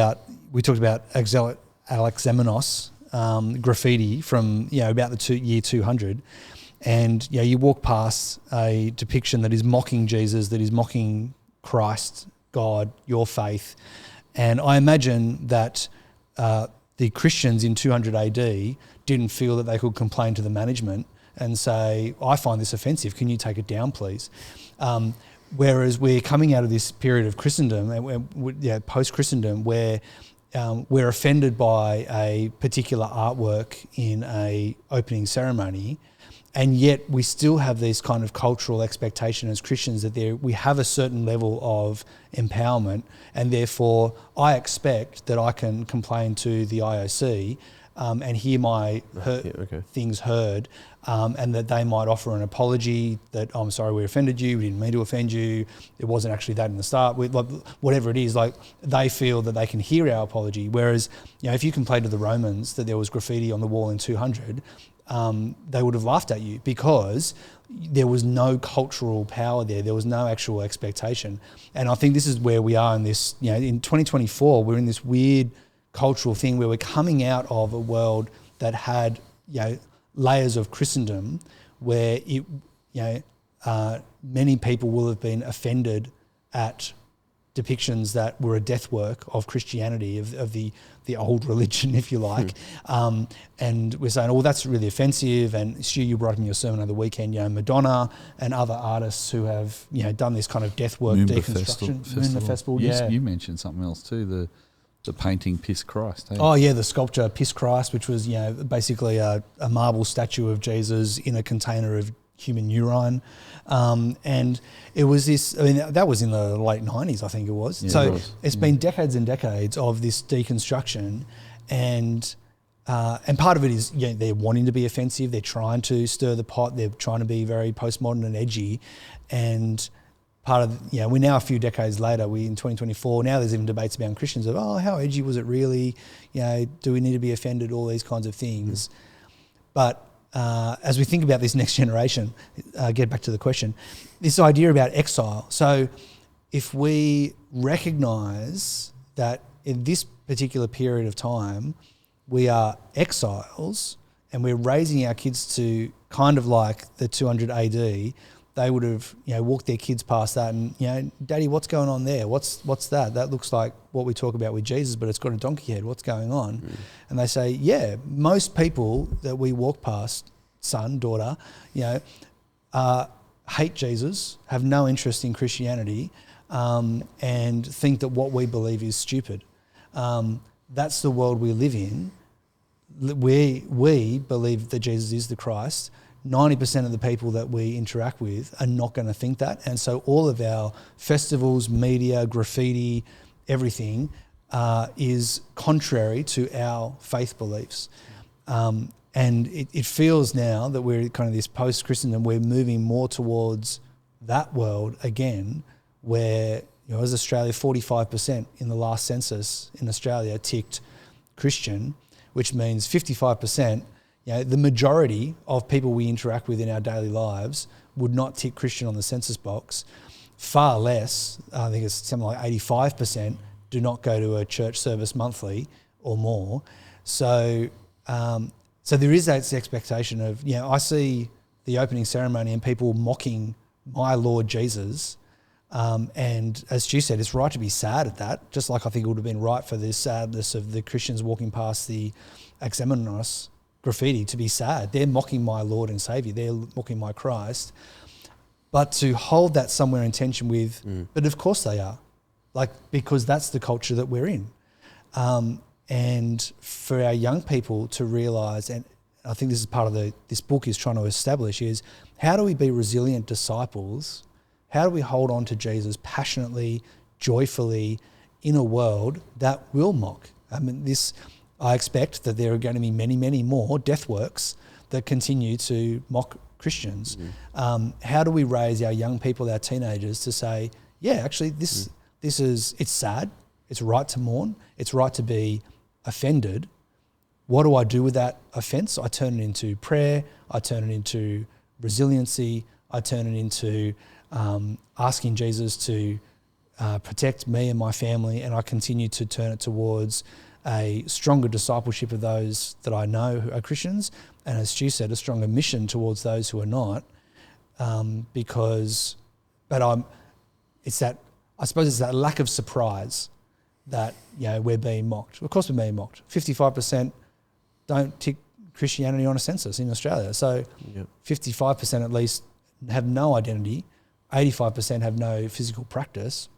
we talked about Alexamenos, graffiti from, about the year 200. And, you walk past a depiction that is mocking Jesus, that is mocking Christ, God, your faith. And I imagine that the Christians in 200 AD didn't feel that they could complain to the management and say, I find this offensive, can you take it down, please? Whereas we're coming out of this period of Christendom, post-Christendom, where we're offended by a particular artwork in a opening ceremony, and yet we still have this kind of cultural expectation as Christians that we have a certain level of empowerment, and therefore I expect that I can complain to the IOC and hear my things heard, and that they might offer an apology that, I'm sorry we offended you, we didn't mean to offend you, it wasn't actually that in the start, whatever it is, like they feel that they can hear our apology. Whereas, if you complained to the Romans that there was graffiti on the wall in 200, they would have laughed at you because there was no cultural power there. There was no actual expectation. And I think this is where we are in this, in 2024, we're in this weird cultural thing where we're coming out of a world that had, layers of Christendom where many people will have been offended at depictions that were a death work of Christianity, of the old religion, if you like. And we're saying, oh, that's really offensive. And Stu, you brought up in your sermon over the weekend, Madonna and other artists who have, done this kind of death work deconstruction. Moomba Festival. You mentioned something else too, the painting Piss Christ. Hey? Oh yeah, the sculpture Piss Christ, which was, basically a marble statue of Jesus in a container of human urine. And it was this, that was in the late 90s, I think it was. Yeah, so it's been decades and decades of this deconstruction, and part of it is, they're wanting to be offensive, they're trying to stir the pot, they're trying to be very postmodern and edgy, and part of, we're now a few decades later, we in 2024, now there's even debates about Christians of, how edgy was it really, do we need to be offended, all these kinds of things. But as we think about this next generation, get back to the question, this idea about exile. So if we recognise that in this particular period of time, we are exiles and we're raising our kids to kind of like the 200 AD, they would have, walked their kids past that and, Daddy, what's going on there? What's that? That looks like what we talk about with Jesus, but it's got a donkey head. What's going on? And they say, most people that we walk past, son, daughter, hate Jesus, have no interest in Christianity, and think that what we believe is stupid. That's the world we live in. We believe that Jesus is the Christ. 90% of the people that we interact with are not going to think that. And so all of our festivals, media, graffiti, everything is contrary to our faith beliefs. And it feels now that we're kind of this post-Christendom, we're moving more towards that world again, where, as Australia, 45% in the last census in Australia ticked Christian, which means 55%, the majority of people we interact with in our daily lives would not tick Christian on the census box. Far less, I think it's something like 85%, do not go to a church service monthly or more. So there is that expectation of, I see the opening ceremony and people mocking my Lord Jesus. And as Stu said, it's right to be sad at that, just like I think it would have been right for the sadness of the Christians walking past the Examenos graffiti to be sad. They're mocking my Lord and Saviour. They're mocking my Christ. But to hold that somewhere in tension with, but of course they are, because that's the culture that we're in. And for our young people to realise, and I think this is part of this book is trying to establish, is how do we be resilient disciples? How do we hold on to Jesus passionately, joyfully in a world that will mock? I expect that there are going to be many, many more death works that continue to mock Christians. How do we raise our young people, our teenagers, to say, actually, this is, it's sad, it's right to mourn, it's right to be offended. What do I do with that offence? I turn it into prayer, I turn it into resiliency, I turn it into asking Jesus to protect me and my family, and I continue to turn it towards a stronger discipleship of those that I know who are Christians, and as Stu said, a stronger mission towards those who are not, it's that lack of surprise that we're being mocked. Of course we're being mocked. 55% don't tick Christianity on a census in Australia, so 55% at least have no identity, 85% have no physical practice.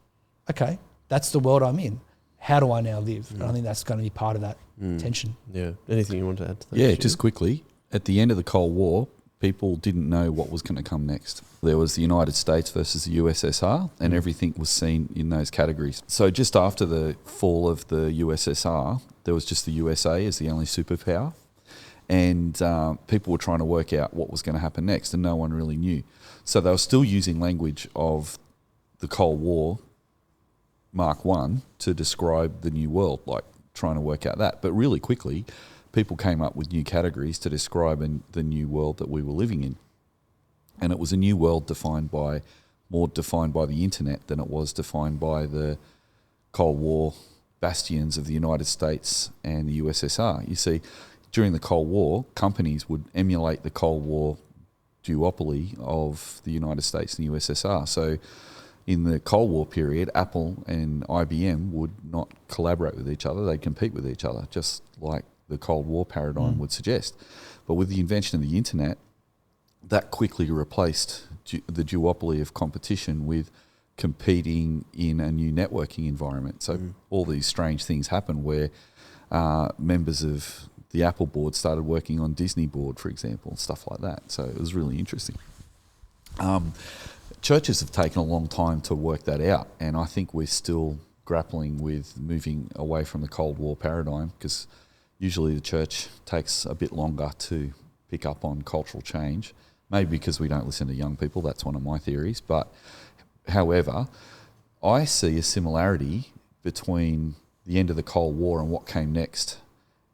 Okay, that's the world I'm in. How do I now live? And I think that's going to be part of that tension. Yeah. Anything you want to add to that? Yeah, just quickly. At the end of the Cold War, people didn't know what was going to come next. There was the United States versus the USSR, and everything was seen in those categories. So just after the fall of the USSR, there was just the USA as the only superpower, and people were trying to work out what was going to happen next, and no one really knew. So they were still using language of the Cold War Mark 1 to describe the new world, like trying to work out that. But really quickly, people came up with new categories to describe the new world that we were living in. And it was a new world more defined by the internet than it was defined by the Cold War bastions of the United States and the USSR. You see, during the Cold War, companies would emulate the Cold War duopoly of the United States and the USSR. So in the Cold War period, Apple and IBM would not collaborate with each other, they'd compete with each other, just like the Cold War paradigm would suggest. But with the invention of the internet, that quickly replaced the duopoly of competition with competing in a new networking environment. So all these strange things happen where members of the Apple board started working on Disney board, for example, stuff like that. So it was really interesting. Churches have taken a long time to work that out, and I think we're still grappling with moving away from the Cold War paradigm, because usually the church takes a bit longer to pick up on cultural change, maybe because we don't listen to young people. That's one of my theories. But however, I see a similarity between the end of the Cold War and what came next,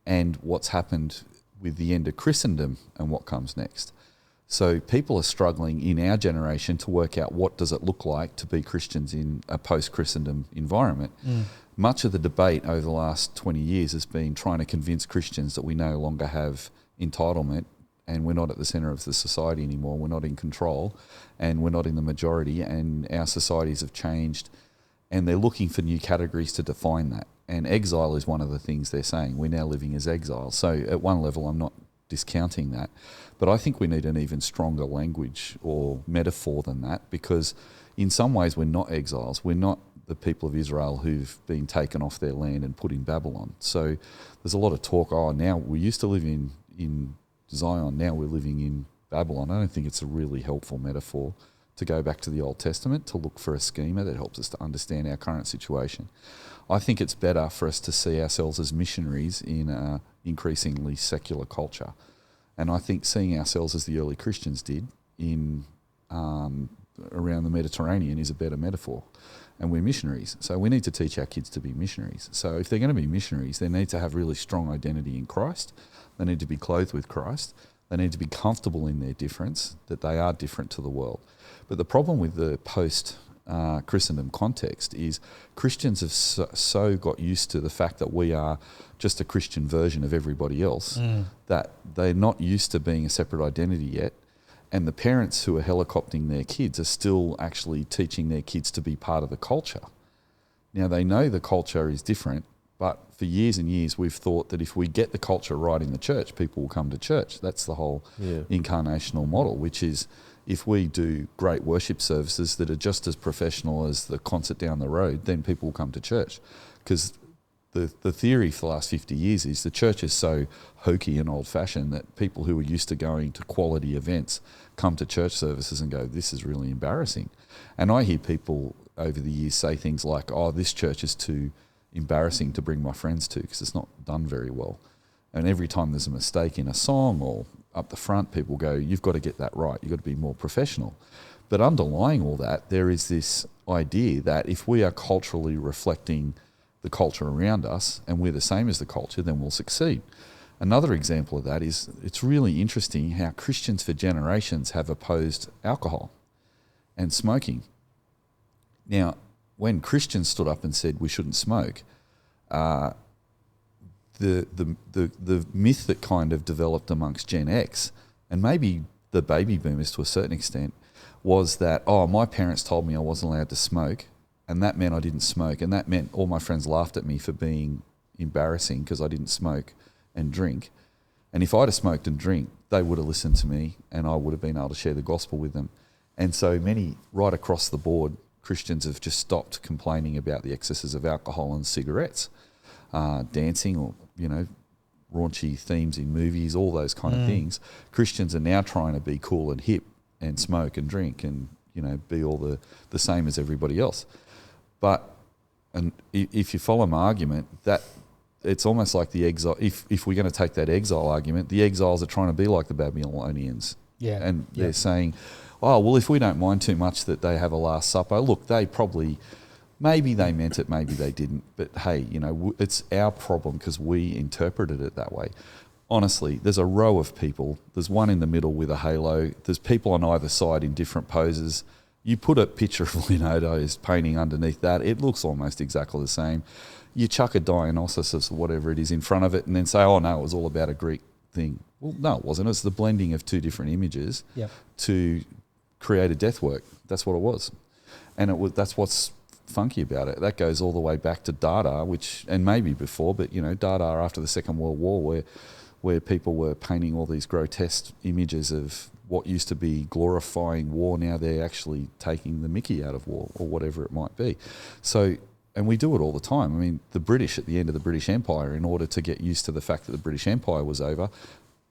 and what's happened with the end of Christendom and what comes next. So people are struggling in our generation to work out what does it look like to be Christians in a post-Christendom environment. Much of the debate over the last 20 years has been trying to convince Christians that we no longer have entitlement, and we're not at the centre of the society anymore. We're not in control, and we're not in the majority, and our societies have changed, and they're looking for new categories to define that. And exile is one of the things they're saying. We're now living as exiles. So at one level, I'm not discounting that, but I think we need an even stronger language or metaphor than that, because in some ways we're not exiles. We're not the people of Israel who've been taken off their land and put in Babylon. So there's a lot of talk, now we used to live in Zion, now we're living in Babylon. I don't think it's a really helpful metaphor to go back to the Old Testament to look for a schema that helps us to understand our current situation. I think it's better for us to see ourselves as missionaries in an increasingly secular culture. And I think seeing ourselves as the early Christians did in around the Mediterranean is a better metaphor. And we're missionaries. So we need to teach our kids to be missionaries. So if they're going to be missionaries, they need to have really strong identity in Christ. They need to be clothed with Christ. They need to be comfortable in their difference, that they are different to the world. But the problem with the post-Christendom context is Christians have so got used to the fact that we are just a Christian version of everybody else that they're not used to being a separate identity yet. And the parents who are helicoptering their kids are still actually teaching their kids to be part of the culture. Now, they know the culture is different, but for years and years we've thought that if we get the culture right in the church, people will come to church. That's the whole incarnational model, which is if we do great worship services that are just as professional as the concert down the road, then people will come to church. Because the theory for the last 50 years is the church is so hokey and old-fashioned that people who are used to going to quality events come to church services and go, this is really embarrassing. And I hear people over the years say things like, oh, this church is too embarrassing to bring my friends to because it's not done very well. And every time there's a mistake in a song or up the front, people go, you've got to get that right. You've got to be more professional. But underlying all that, there is this idea that if we are culturally reflecting the culture around us and we're the same as the culture, then we'll succeed. Another example of that is it's really interesting how Christians for generations have opposed alcohol and smoking. Now, when Christians stood up and said we shouldn't smoke, the myth that kind of developed amongst Gen X, and maybe the baby boomers to a certain extent, was that, oh, my parents told me I wasn't allowed to smoke, and that meant I didn't smoke, and that meant all my friends laughed at me for being embarrassing because I didn't smoke and drink. And if I'd have smoked and drink, they would have listened to me and I would have been able to share the gospel with them. And so many, right across the board, Christians have just stopped complaining about the excesses of alcohol and cigarettes, dancing or, raunchy themes in movies, all those kind of things. Christians are now trying to be cool and hip and smoke and drink and, be all the same as everybody else. But and if you follow my argument, that it's almost like the exile. If we're going to take that exile argument, the exiles are trying to be like the Babylonians. Yeah. And they're saying, oh, well, if we don't mind too much that they have a Last Supper, look, they probably, maybe they meant it, maybe they didn't. But hey, it's our problem because we interpreted it that way. Honestly, there's a row of people. There's one in the middle with a halo. There's people on either side in different poses. You put a picture of Leonardo's painting underneath that, it looks almost exactly the same. You chuck a Dionysus or whatever it is in front of it and then say, oh, no, it was all about a Greek thing. Well, no, it wasn't. It's the blending of two different images to create a death work. That's what it was. And that's what's funky about it. That goes all the way back to Dada, and maybe before, but, Dada after the Second World War where people were painting all these grotesque images of what used to be glorifying war, now they're actually taking the mickey out of war or whatever it might be. So, and we do it all the time. I mean, the British at the end of the British Empire, in order to get used to the fact that the British Empire was over,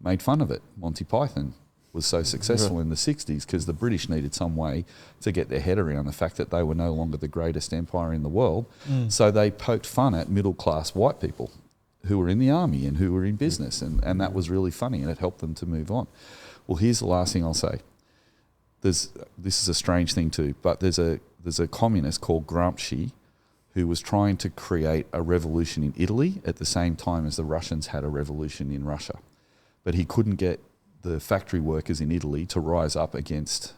made fun of it. Monty Python was so successful in the 60s because the British needed some way to get their head around the fact that they were no longer the greatest empire in the world. So they poked fun at middle-class white people who were in the army and who were in business, and that was really funny and it helped them to move on. Well, here's the last thing I'll say. This is a strange thing too, but there's a communist called Gramsci who was trying to create a revolution in Italy at the same time as the Russians had a revolution in Russia. But he couldn't get the factory workers in Italy to rise up against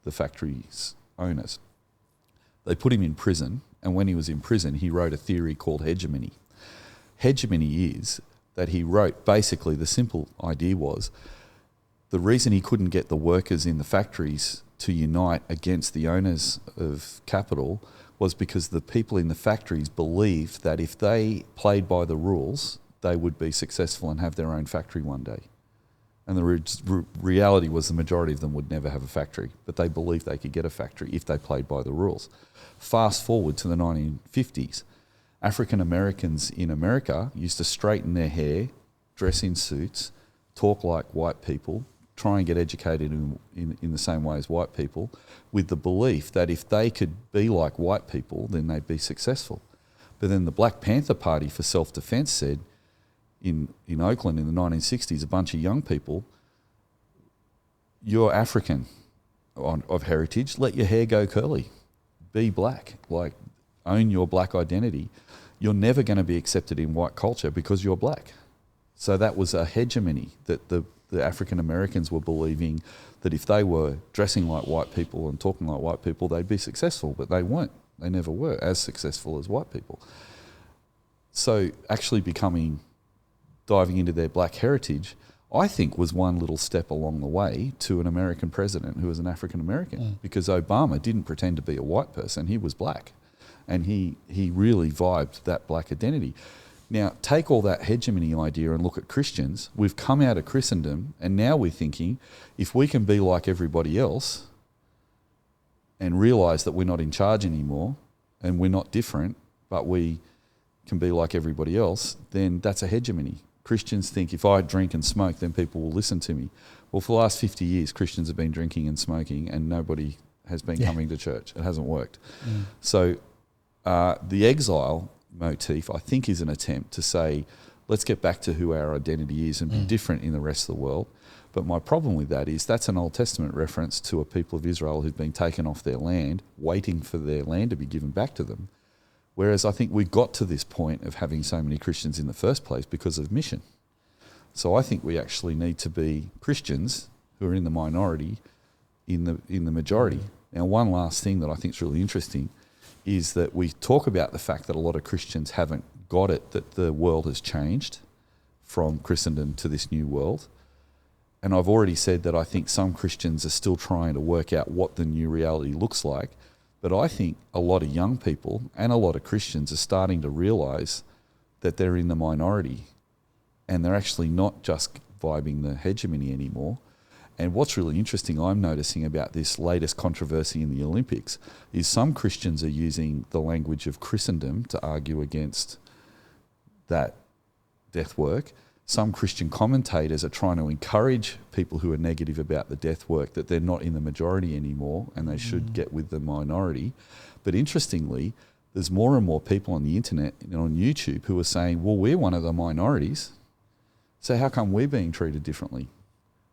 the factory's owners. They put him in prison, and when he was in prison, he wrote a theory called hegemony. Hegemony is that he wrote, basically the simple idea was, the reason he couldn't get the workers in the factories to unite against the owners of capital was because the people in the factories believed that if they played by the rules, they would be successful and have their own factory one day. And the reality was the majority of them would never have a factory, but they believed they could get a factory if they played by the rules. Fast forward to the 1950s. African Americans in America used to straighten their hair, dress in suits, talk like white people, try and get educated in the same way as white people, with the belief that if they could be like white people, then they'd be successful. But then the Black Panther Party for Self-Defense said in Oakland in the 1960s, a bunch of young people, you're African. of heritage, let your hair go curly. Be black. Like, own your black identity. You're never going to be accepted in white culture because you're black. So that was a hegemony that the African Americans were believing that if they were dressing like white people and talking like white people, they'd be successful, but they weren't. They never were as successful as white people. So actually diving into their black heritage, I think was one little step along the way to an American president who was an African American, because Obama didn't pretend to be a white person, he was black. And he really vibed that black identity. Now, take all that hegemony idea and look at Christians. We've come out of Christendom, and now we're thinking, if we can be like everybody else and realise that we're not in charge anymore and we're not different, but we can be like everybody else, then that's a hegemony. Christians think if I drink and smoke, then people will listen to me. Well, for the last 50 years, Christians have been drinking and smoking and nobody has been coming to church. It hasn't worked. So the exile motif, I think, is an attempt to say, let's get back to who our identity is and be different in the rest of the world. But my problem with that is that's an Old Testament reference to a people of Israel who've been taken off their land, waiting for their land to be given back to them. Whereas I think we got to this point of having so many Christians in the first place because of mission. So I think we actually need to be Christians who are in the minority in the majority. Now, one last thing that I think is really interesting is that we talk about the fact that a lot of Christians haven't got it, that the world has changed from Christendom to this new world. And I've already said that I think some Christians are still trying to work out what the new reality looks like. But I think a lot of young people and a lot of Christians are starting to realise that they're in the minority and they're actually not just vibing the hegemony anymore. And what's really interesting, I'm noticing about this latest controversy in the Olympics, is some Christians are using the language of Christendom to argue against that death work. Some Christian commentators are trying to encourage people who are negative about the death work that they're not in the majority anymore and they should get with the minority. But interestingly, there's more and more people on the internet and on YouTube who are saying, well, we're one of the minorities, so how come we're being treated differently?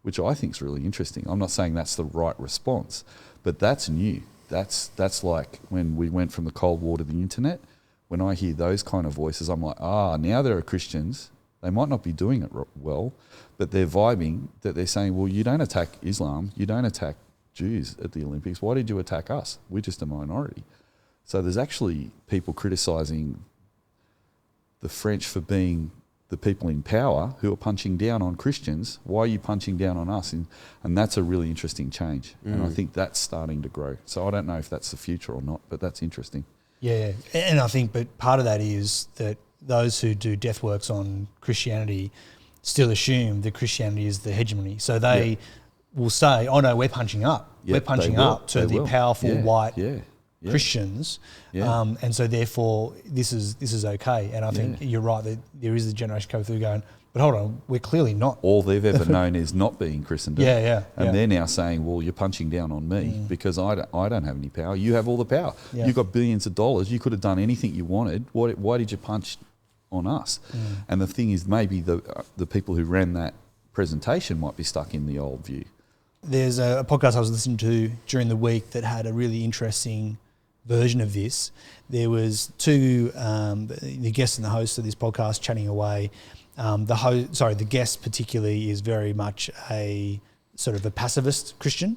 Which I think is really interesting. I'm not saying that's the right response, but that's new. That's like when we went from the Cold War to the internet. When I hear those kind of voices, I'm like, now there are Christians. They might not be doing it well, but they're vibing that they're saying, well, you don't attack Islam, you don't attack Jews at the Olympics. Why did you attack us? We're just a minority. So there's actually people criticising the French for being the people in power who are punching down on Christians. Why are you punching down on us? And that's a really interesting change. And I think that's starting to grow. So I don't know if that's the future or not, but that's interesting. Yeah, and I think, but part of that is that those who do death works on Christianity still assume that Christianity is the hegemony. So they will say, oh no, we're punching up. We're punching up to the powerful white Christians. And so therefore this is okay. And I think you're right that there is a generation coming through going, but hold on, we're clearly not. All they've ever known is not being Christendom. And they're now saying, well, you're punching down on me because I don't have any power. You have all the power. You've got billions of dollars. You could have done anything you wanted. Why did you punch on us? And the thing is, maybe the people who ran that presentation might be stuck in the old view. There's a podcast I was listening to during the week that had a really interesting version of this. There was two, the guest and the host of this podcast chatting away. The guest particularly is very much a sort of a pacifist Christian,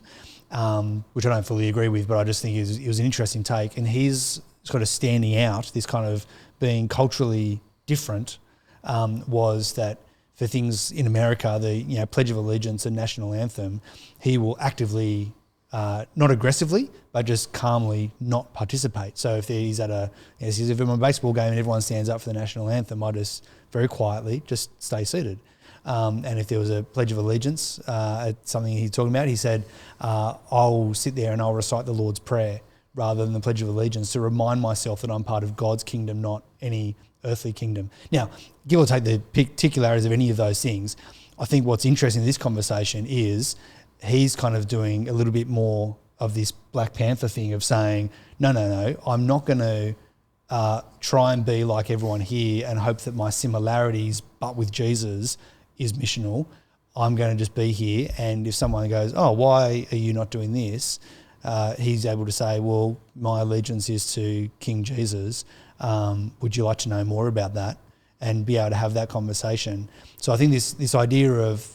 which I don't fully agree with, but I just think it was an interesting take. And his sort of standing out, this kind of being culturally different, was that for things in America, the Pledge of Allegiance and national anthem, he will actively, not aggressively, but just calmly not participate. So if he's at a baseball game and everyone stands up for the national anthem, I just very quietly just stay seated. And if there was a Pledge of Allegiance, something he's talking about, he said, I'll sit there and I'll recite the Lord's Prayer rather than the Pledge of Allegiance to remind myself that I'm part of God's kingdom, not any earthly kingdom. Now, give or take the particularities of any of those things, I think what's interesting in this conversation is he's kind of doing a little bit more of this Black Panther thing of saying, no, I'm not going to try and be like everyone here and hope that my similarities, but with Jesus, is missional. I'm going to just be here. And if someone goes, oh, why are you not doing this? He's able to say, well, my allegiance is to King Jesus. Would you like to know more about that? And be able to have that conversation. So I think this idea of,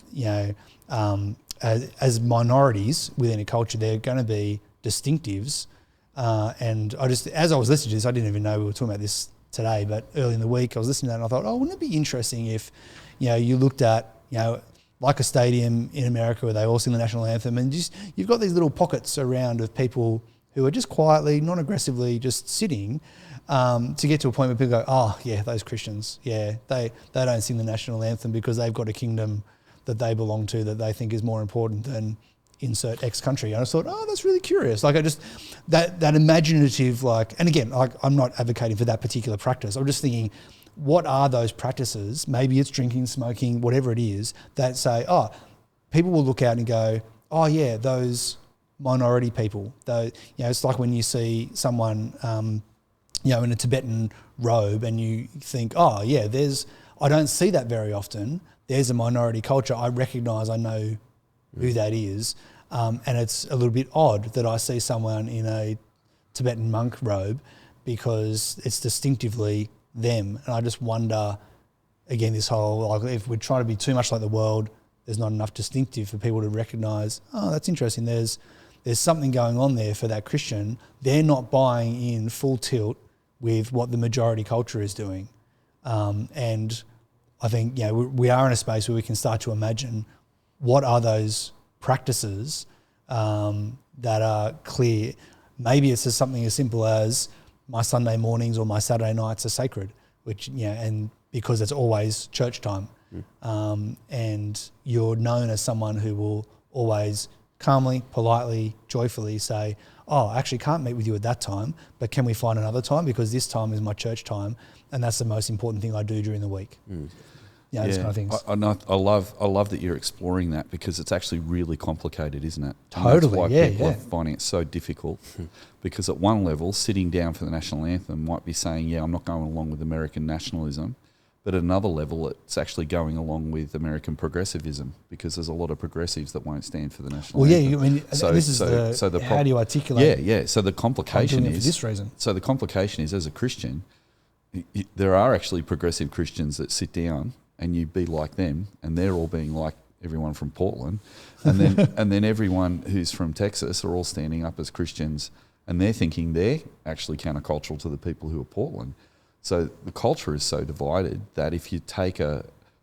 as minorities within a culture, they're going to be distinctives. And as I was listening to this, I didn't even know we were talking about this today, but early in the week I was listening to that and I thought, oh, wouldn't it be interesting if, you looked at, like a stadium in America where they all sing the national anthem, and just you've got these little pockets around of people who are just quietly, non-aggressively just sitting, to get to a point where people go, oh yeah, those Christians, yeah, they don't sing the national anthem because they've got a kingdom that they belong to that they think is more important than insert X country. And I thought, oh, that's really curious. Like that imaginative, and again, I'm not advocating for that particular practice. I'm just thinking, what are those practices? Maybe it's drinking, smoking, whatever it is, that say, oh, people will look out and go, oh yeah, those minority people. It's like when you see someone, in a Tibetan robe and you think, oh yeah, I don't see that very often. There's a minority culture. I recognise, I know who that is. And it's a little bit odd that I see someone in a Tibetan monk robe because it's distinctively them. And I just wonder, again, this whole, if we're trying to be too much like the world, there's not enough distinctive for people to recognise, oh, that's interesting. There's something going on there for that Christian. They're not buying in full tilt with what the majority culture is doing. And I think, we are in a space where we can start to imagine what are those practices that are clear. Maybe it's just something as simple as my Sunday mornings or my Saturday nights are sacred, which, and because it's always church time. And you're known as someone who will always calmly, politely, joyfully say, oh, I actually can't meet with you at that time, but can we find another time? Because this time is my church time, and that's the most important thing I do during the week. Those kind of things. I love that you're exploring that, because it's actually really complicated, isn't it? Totally, and that's why people are finding it so difficult. Because at one level, sitting down for the national anthem might be saying, I'm not going along with American nationalism. But at another level, it's actually going along with American progressivism, because there's a lot of progressives that won't stand for the national anthem. How do you articulate? So the complication is, for this reason. So the complication is, as a Christian, there are actually progressive Christians that sit down and you be like them, and they're all being like everyone from Portland, and then everyone who's from Texas are all standing up as Christians, and they're thinking they're actually countercultural to the people who are Portland. So the culture is so divided that if you take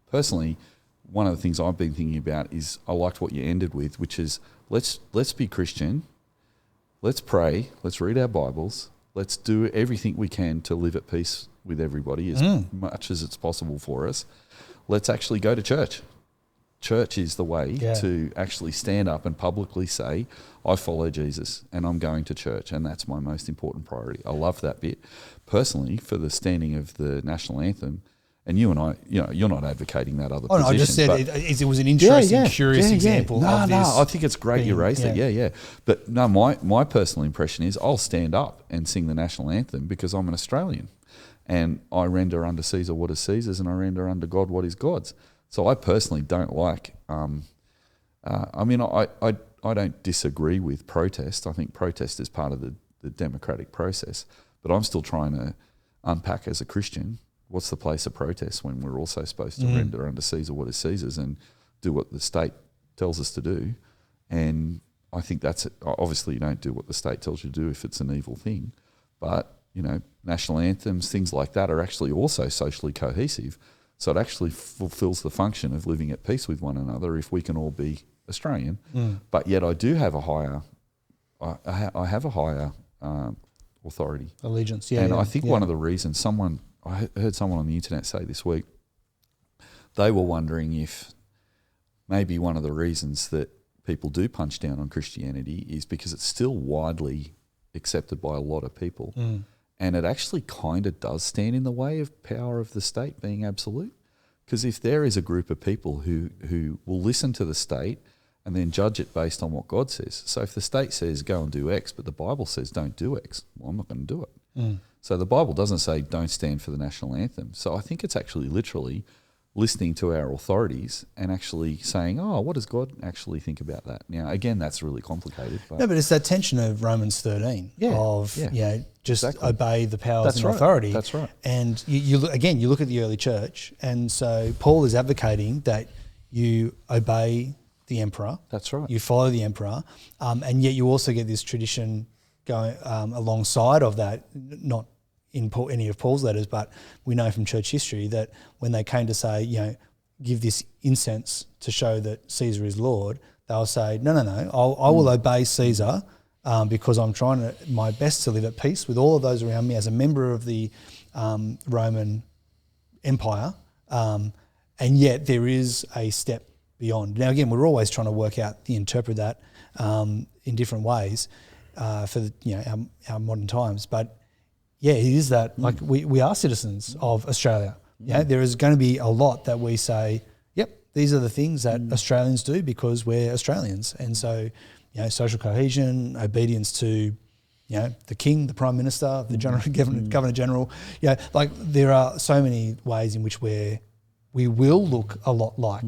personally, one of the things I've been thinking about is, I liked what you ended with, which is let's be Christian, let's pray, let's read our Bibles, let's do everything we can to live at peace with everybody as much as it's possible for us. Let's actually go to church. Church is the way to actually stand up and publicly say, I follow Jesus and I'm going to church, and that's my most important priority. I love that bit. Personally, for the standing of the national anthem, and you and I, you're not advocating that other position. No, I just said it was an interesting, curious example of this. No, I think it's great you raised it. But no, my personal impression is I'll stand up and sing the national anthem because I'm an Australian, and I render unto Caesar what is Caesar's, and I render unto God what is God's. So I personally don't like. I don't disagree with protest. I think protest is part of the democratic process. But I'm still trying to unpack, as a Christian, what's the place of protest when we're also supposed to render unto Caesar what is Caesar's and do what the state tells us to do. And I think that's it. Obviously, you don't do what the state tells you to do if it's an evil thing. But, national anthems, things like that are actually also socially cohesive. So it actually fulfills the function of living at peace with one another if we can all be Australian. But yet I do have a higher, I have a higher authority. Allegiance, I think one of the reasons I heard someone on the internet say this week, they were wondering if maybe one of the reasons that people do punch down on Christianity is because it's still widely accepted by a lot of people. And it actually kind of does stand in the way of power of the state being absolute. Because if there is a group of people who will listen to the state and then judge it based on what God says. So if the state says go and do X, but the Bible says don't do X, well, I'm not going to do it. So the Bible doesn't say don't stand for the national anthem. So I think it's actually literally listening to our authorities and actually saying, oh, what does God actually think about that? Now, again, that's really complicated. But No, but it's that tension of Romans 13 just exactly. obey the powers That's and right. authority. That's right. And you look at the early church, and so Paul is advocating that you obey the emperor. That's right. You follow the emperor, and yet you also get this tradition going alongside of that, not in any of Paul's letters, but we know from church history that when they came to say, give this incense to show that Caesar is Lord, they'll say, no, I will obey Caesar because I'm trying my best to live at peace with all of those around me as a member of the Roman Empire, and yet there is a step beyond. Now, again, we're always trying to interpret that in different ways for our modern times, but yeah, it is that like we are citizens of Australia. Yeah, there is going to be a lot that we say, yep, these are the things that Australians do because we're Australians, and so social cohesion, obedience to the King, the Prime Minister, the Governor General. Like there are so many ways in which we will look a lot like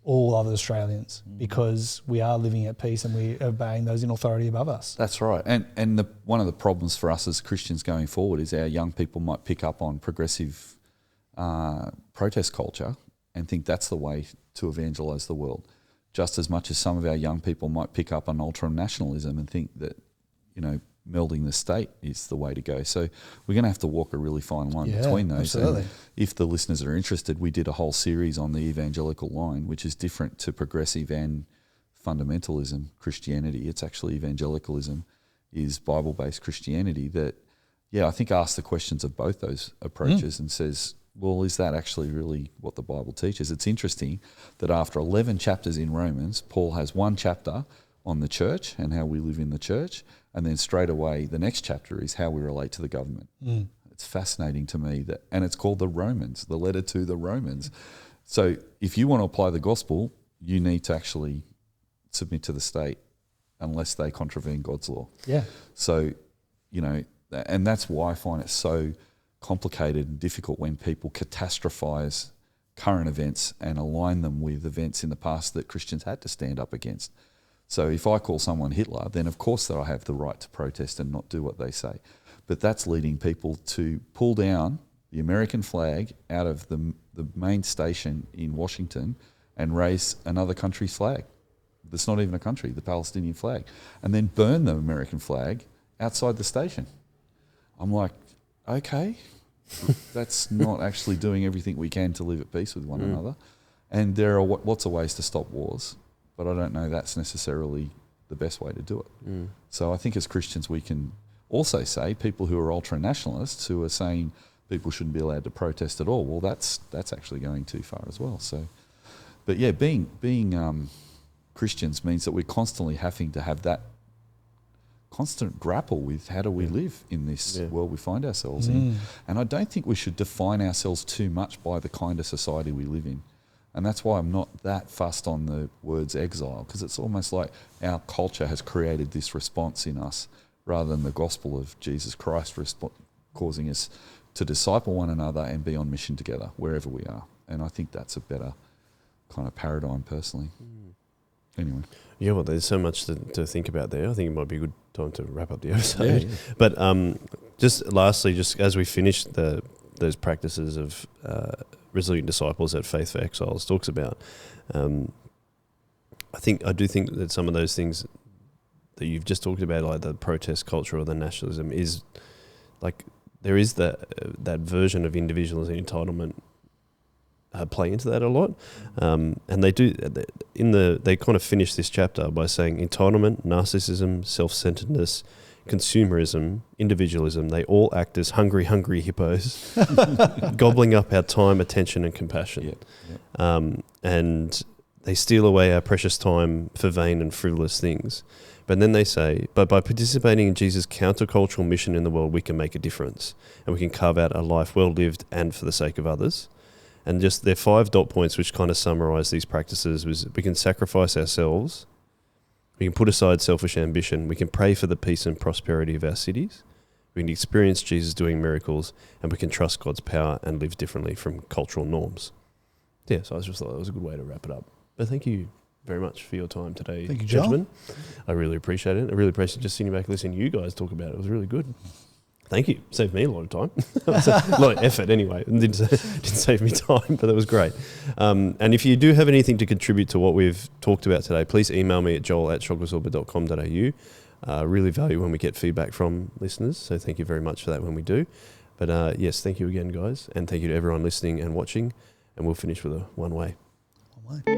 all other Australians because we are living at peace and we're obeying those in authority above us. That's right. And one of the problems for us as Christians going forward is our young people might pick up on progressive protest culture and think that's the way to evangelise the world, just as much as some of our young people might pick up on ultra-nationalism and think that, melding the state is the way to go. So we're going to have to walk a really fine line between those. Absolutely. And if the listeners are interested, we did a whole series on the evangelical line, which is different to progressive and fundamentalism Christianity. It's actually evangelicalism is Bible-based Christianity that, I think asks the questions of both those approaches and says, well, is that actually really what the Bible teaches? It's interesting that after 11 chapters in Romans, Paul has one chapter on the church and how we live in the church, and then straight away the next chapter is how we relate to the government. It's fascinating to me that, and it's called the Romans, the letter to the Romans. So if you want to apply the gospel, you need to actually submit to the state unless they contravene God's law. Yeah. So, and that's why I find it so complicated and difficult when people catastrophize current events and align them with events in the past that Christians had to stand up against. So if I call someone Hitler, then of course that I have the right to protest and not do what they say. But that's leading people to pull down the American flag out of the main station in Washington and raise another country's flag. That's not even a country, the Palestinian flag, and then burn the American flag outside the station. I'm like, okay, that's not actually doing everything we can to live at peace with one another. And there are lots of ways to stop wars, but I don't know that's necessarily the best way to do it. So I think as Christians we can also say people who are ultra-nationalists who are saying people shouldn't be allowed to protest at all, well, that's actually going too far as well. So, but yeah, being Christians means that we're constantly having to have that constant grapple with how do we live in this world we find ourselves in. And I don't think we should define ourselves too much by the kind of society we live in. And that's why I'm not that fussed on the words exile, because it's almost like our culture has created this response in us rather than the gospel of Jesus Christ causing us to disciple one another and be on mission together wherever we are. And I think that's a better kind of paradigm personally. Anyway. Yeah, well, there's so much to think about there. I think it might be a good time to wrap up the episode. Yeah. But just lastly, just as we finish those practices of resilient disciples that Faith for Exiles talks about, I do think that some of those things that you've just talked about, like the protest culture or the nationalism, is like there is that version of individualism and entitlement play into that a lot, and they do. They kind of finish this chapter by saying entitlement, narcissism, self-centeredness, consumerism, individualism, they all act as hungry hippos, gobbling up our time, attention, and compassion. And they steal away our precious time for vain and frivolous things. But then they say, but by participating in Jesus' countercultural mission in the world, we can make a difference, and we can carve out a life well lived and for the sake of others. And just their 5 dot points, which kind of summarize these practices, was we can sacrifice ourselves, we can put aside selfish ambition, we can pray for the peace and prosperity of our cities, we can experience Jesus doing miracles, and we can trust God's power and live differently from cultural norms. Yeah, so I just thought that was a good way to wrap it up. But thank you very much for your time today, Thank you, Joel. gentlemen. I really appreciate it. I really appreciate just sitting back and listening to you guys talk about it. It was really good. Thank you. Saved me a lot of time. A lot of effort anyway. Didn't save me time, but that was great. And if you do have anything to contribute to what we've talked about today, please email me at joel@shogabsorber.com.au. Really value when we get feedback from listeners, so thank you very much for that when we do. But yes, thank you again, guys, and thank you to everyone listening and watching, and we'll finish with a one way. One way.